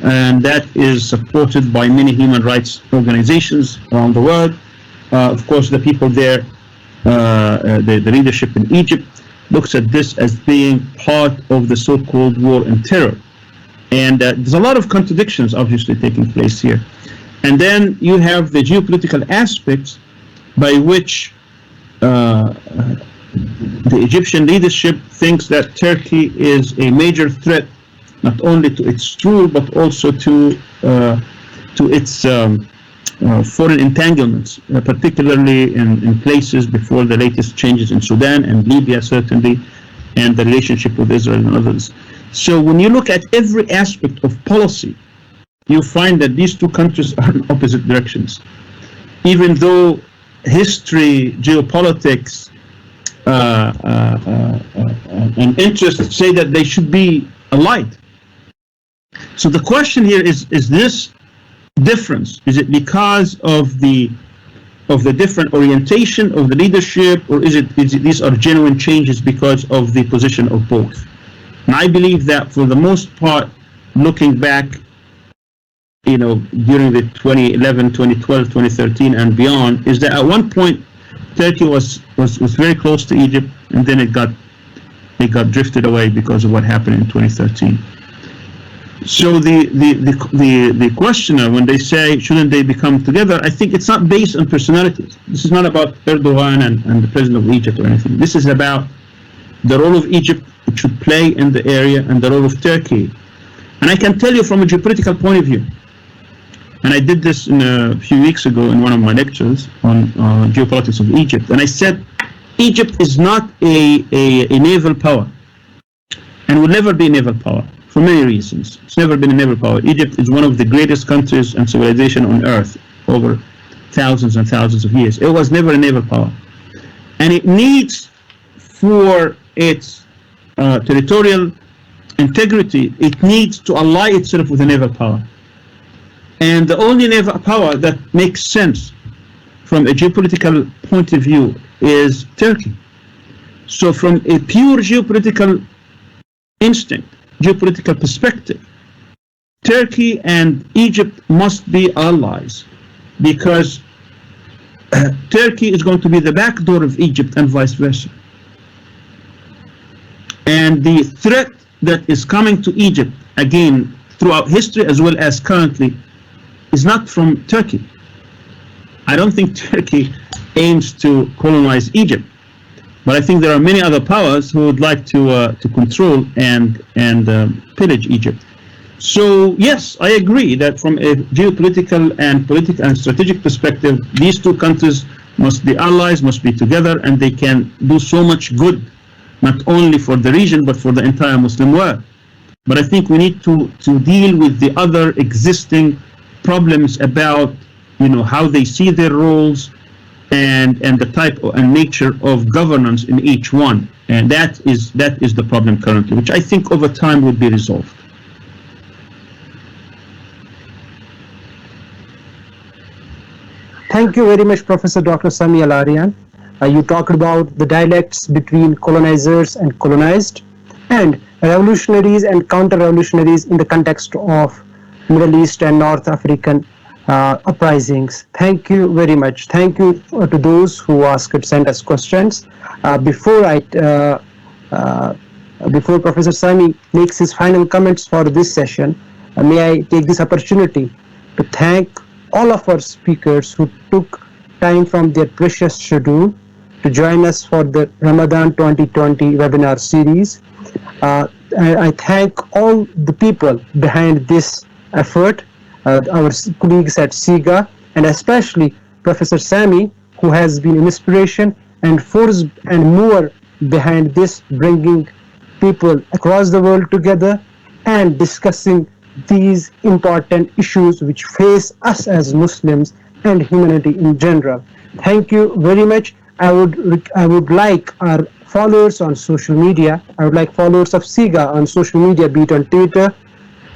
and that is supported by many human rights organizations around the world. Of course, the people there, the leadership in Egypt, looks at this as being part of the so-called war on terror. And there's a lot of contradictions, obviously, taking place here. And then you have the geopolitical aspects by which the Egyptian leadership thinks that Turkey is a major threat, not only to its rule, but also to its foreign entanglements, particularly in places before the latest changes in Sudan and Libya, certainly, and the relationship with Israel and others. So when you look at every aspect of policy, you find that these two countries are in opposite directions. Even though history, geopolitics, and interests say that they should be allied. So the question here is this difference, is it because of the different orientation of the leadership, or is it these are genuine changes because of the position of both? And I believe that for the most part, looking back, during the 2011, 2012, 2013 and beyond, is that at one point Turkey was very close to Egypt, and then it got drifted away because of what happened in 2013. So the questioner, when they say shouldn't they become together, I think it's not based on personalities. This is not about Erdogan and the president of Egypt or anything. This is about the role of Egypt, which should play in the area, and the role of Turkey. And I can tell you from a geopolitical point of view, and I did this a few weeks ago in one of my lectures on geopolitics of Egypt, and I said Egypt is not a naval power, and will never be a naval power. For many reasons. It's never been a naval power. Egypt is one of the greatest countries and civilization on earth over thousands and thousands of years. It was never a naval power. And it needs, for its territorial integrity, it needs to ally itself with a naval power. And the only naval power that makes sense from a geopolitical point of view is Turkey. So from a pure geopolitical instinct, geopolitical perspective, Turkey and Egypt must be allies, because Turkey is going to be the back door of Egypt and vice versa. And the threat that is coming to Egypt, again, throughout history as well as currently, is not from Turkey. I don't think Turkey aims to colonize Egypt. But I think there are many other powers who would like to control and pillage Egypt. So yes, I agree that from a geopolitical and political and strategic perspective, these two countries must be allies, must be together, and they can do so much good, not only for the region but for the entire Muslim world. But I think we need to deal with the other existing problems about how they see their roles, and the type and nature of governance in each one, and that is the problem currently, which I think over time would be resolved. Thank you very much, Professor Dr. Sami Al-Arian. You talked about the dialects between colonizers and colonized, and revolutionaries and counter-revolutionaries in the context of Middle East and North African uprisings. Thank you very much. Thank you to those who sent us questions. Before Professor Sami makes his final comments for this session, may I take this opportunity to thank all of our speakers who took time from their precious schedule to join us for the Ramadan 2020 webinar series. I thank all the people behind this effort, our colleagues at CIGA, and especially Professor Sami, who has been an inspiration and force and mover behind this, bringing people across the world together and discussing these important issues which face us as Muslims and humanity in general. Thank you very much. I would like our followers on social media, I would like followers of CIGA on social media, be it on Twitter,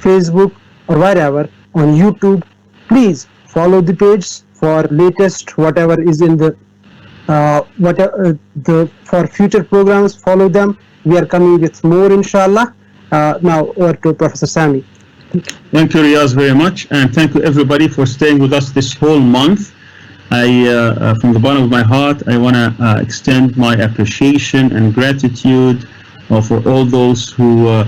Facebook, or wherever, on YouTube, please follow the page for latest whatever is in the for future programs. Follow them. We are coming with more, inshallah. Now over to Professor Sami. Thank you, Riaz, very much, and thank you everybody for staying with us this whole month. From the bottom of my heart, I want to extend my appreciation and gratitude for all those who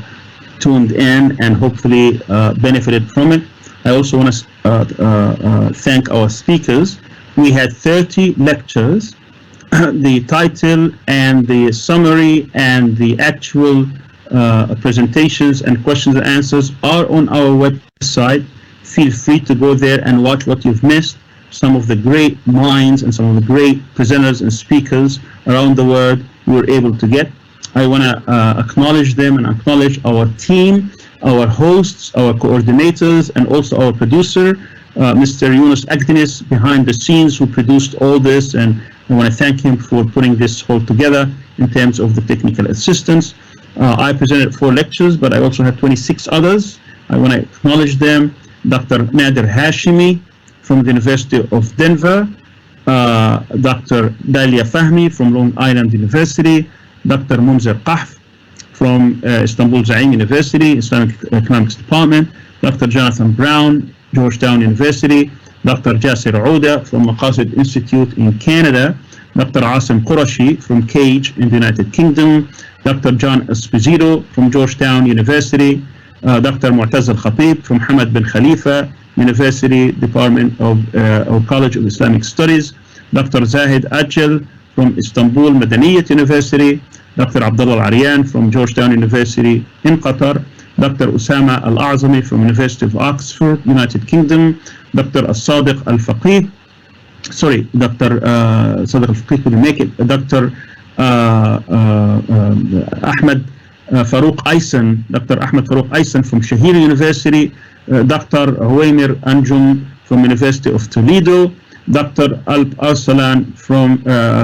tuned in and hopefully benefited from it. I also want to thank our speakers. We had 30 lectures. The title and the summary and the actual presentations and questions and answers are on our website. Feel free to go there and watch what you've missed. Some of the great minds and some of the great presenters and speakers around the world we were able to get. I want to acknowledge them and acknowledge our team, our hosts, our coordinators, and also our producer, Mr. Yunus Agdenis, behind the scenes, who produced all this, and I want to thank him for putting this whole together in terms of the technical assistance. I presented 4 lectures, but I also had 26 others. I want to acknowledge them. Dr. Nader Hashimi from the University of Denver, Dr. Dalia Fahmi from Long Island University, Dr. Munzer Qahf from Istanbul Zaim University, Islamic Economics Department, Dr. Jonathan Brown, Georgetown University, Dr. Jasir Ouda from Maqasid Institute in Canada, Dr. Asim Qurashi from Cage in the United Kingdom, Dr. John Esposito from Georgetown University, Dr. Mu'taz Al-Khatib from Hamad bin Khalifa University, Department of or College of Islamic Studies, Dr. Zahid Ajel from Istanbul Madaniyat University, Dr. Abdullah Al-Aryan from Georgetown University in Qatar, Dr. Usama Al-A'zami from University of Oxford, United Kingdom, Dr. As-Sadiq Al-Faqih, sorry, Dr. Sadiq Al-Faqih couldn't make it, Dr. Ahmed Farouk Aysan, Dr. Ahmed Farouk Aysan from Shahir University, Dr. Huwaymir Anjum from University of Toledo, Dr. Alp Arsalan from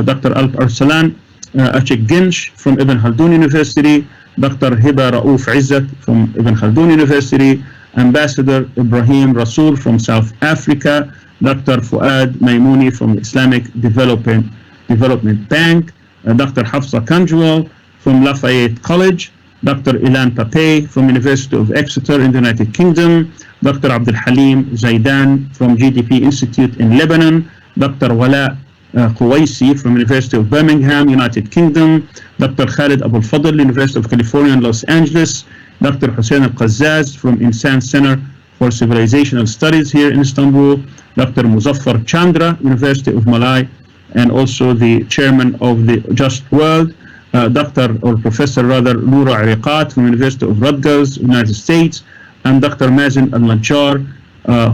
Dr. Alp Arsalan Achik Ginch from Ibn Khaldun University, Dr. Hiba Raouf Izzat from Ibn Khaldun University, Ambassador Ibrahim Rasool from South Africa, Dr. Fuad Maimouni from Islamic Development Bank, Dr. Hafsa Kanjwal from Lafayette College, Dr. Ilan Pape from University of Exeter in the United Kingdom, Dr. Abdul Halim Zaidan from GDP Institute in Lebanon, Dr. Wala Quwaisi from University of Birmingham, United Kingdom, Dr. Khalid Abul Fadl, University of California in Los Angeles, Dr. Hussein Al-Qazzaz from Insan Center for Civilizational Studies here in Istanbul, Dr. Muzaffar Chandra, University of Malay, and also the chairman of the Just World, Dr. or Professor rather Noura Ariqat from University of Rutgers, United States, and Dr. Mazen Al-Najjar,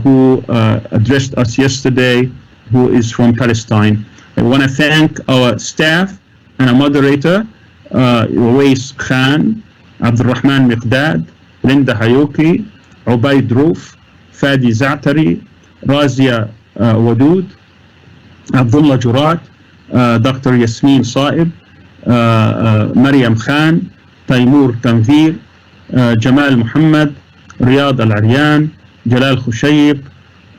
who addressed us yesterday, who is from Palestine. I want to thank our staff and our moderator, Uwais Khan, Abdurrahman Miqdad, Linda Hayouki, Ubaid Roof, Fadi Za'tari, Razia Wadoud, Abdullah Jurat, Dr. Yasmin Saib, Maryam Khan, Taimur Tanvir, Jamal Muhammad, Riyad Al-Aryan, Jalal Khushayib,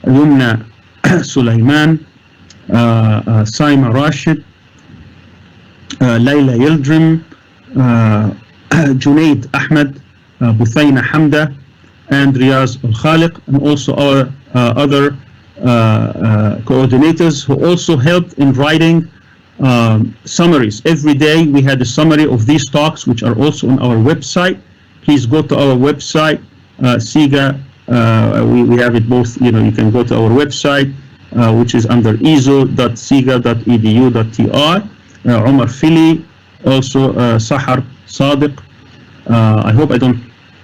Yumna Sulaiman, Saima Rashid, Layla Yildirim, Junaid Ahmed, Buthayna Hamda, and Riyaz Al-Khaliq, and also our other coordinators who also helped in writing summaries. Every day we had a summary of these talks, which are also on our website. Please go to our website, CIGA. We have it both, you can go to our website, which is under iso.ciga.edu.tr. Omar Fili, also Sahar Sadiq. I hope I don't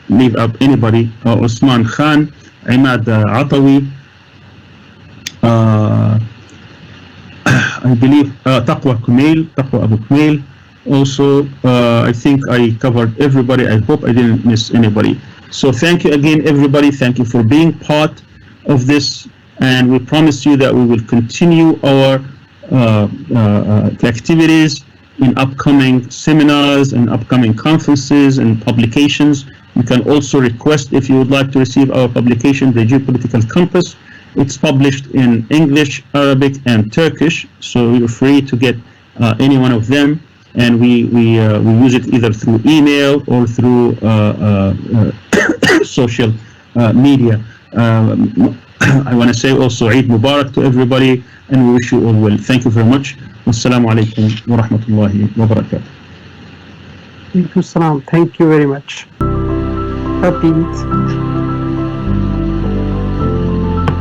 leave out anybody. Osman Khan, Imad Atawi, I believe Taqwa Abu Kumail. Also, I think I covered everybody. I hope I didn't miss anybody. So thank you again, everybody. Thank you for being part of this, and we promise you that we will continue our activities in upcoming seminars and upcoming conferences and publications. You can also request, if you would like to receive our publication, The Geopolitical Compass. It's published in English, Arabic, and Turkish, so you're free to get any one of them. And we use it either through email or through social media. I want to say also Eid Mubarak to everybody, and we wish you all well. Thank you very much. Wassalamu alaikum wa rahmatullahi wa barakatuh. Thank you very much. Happy Eid.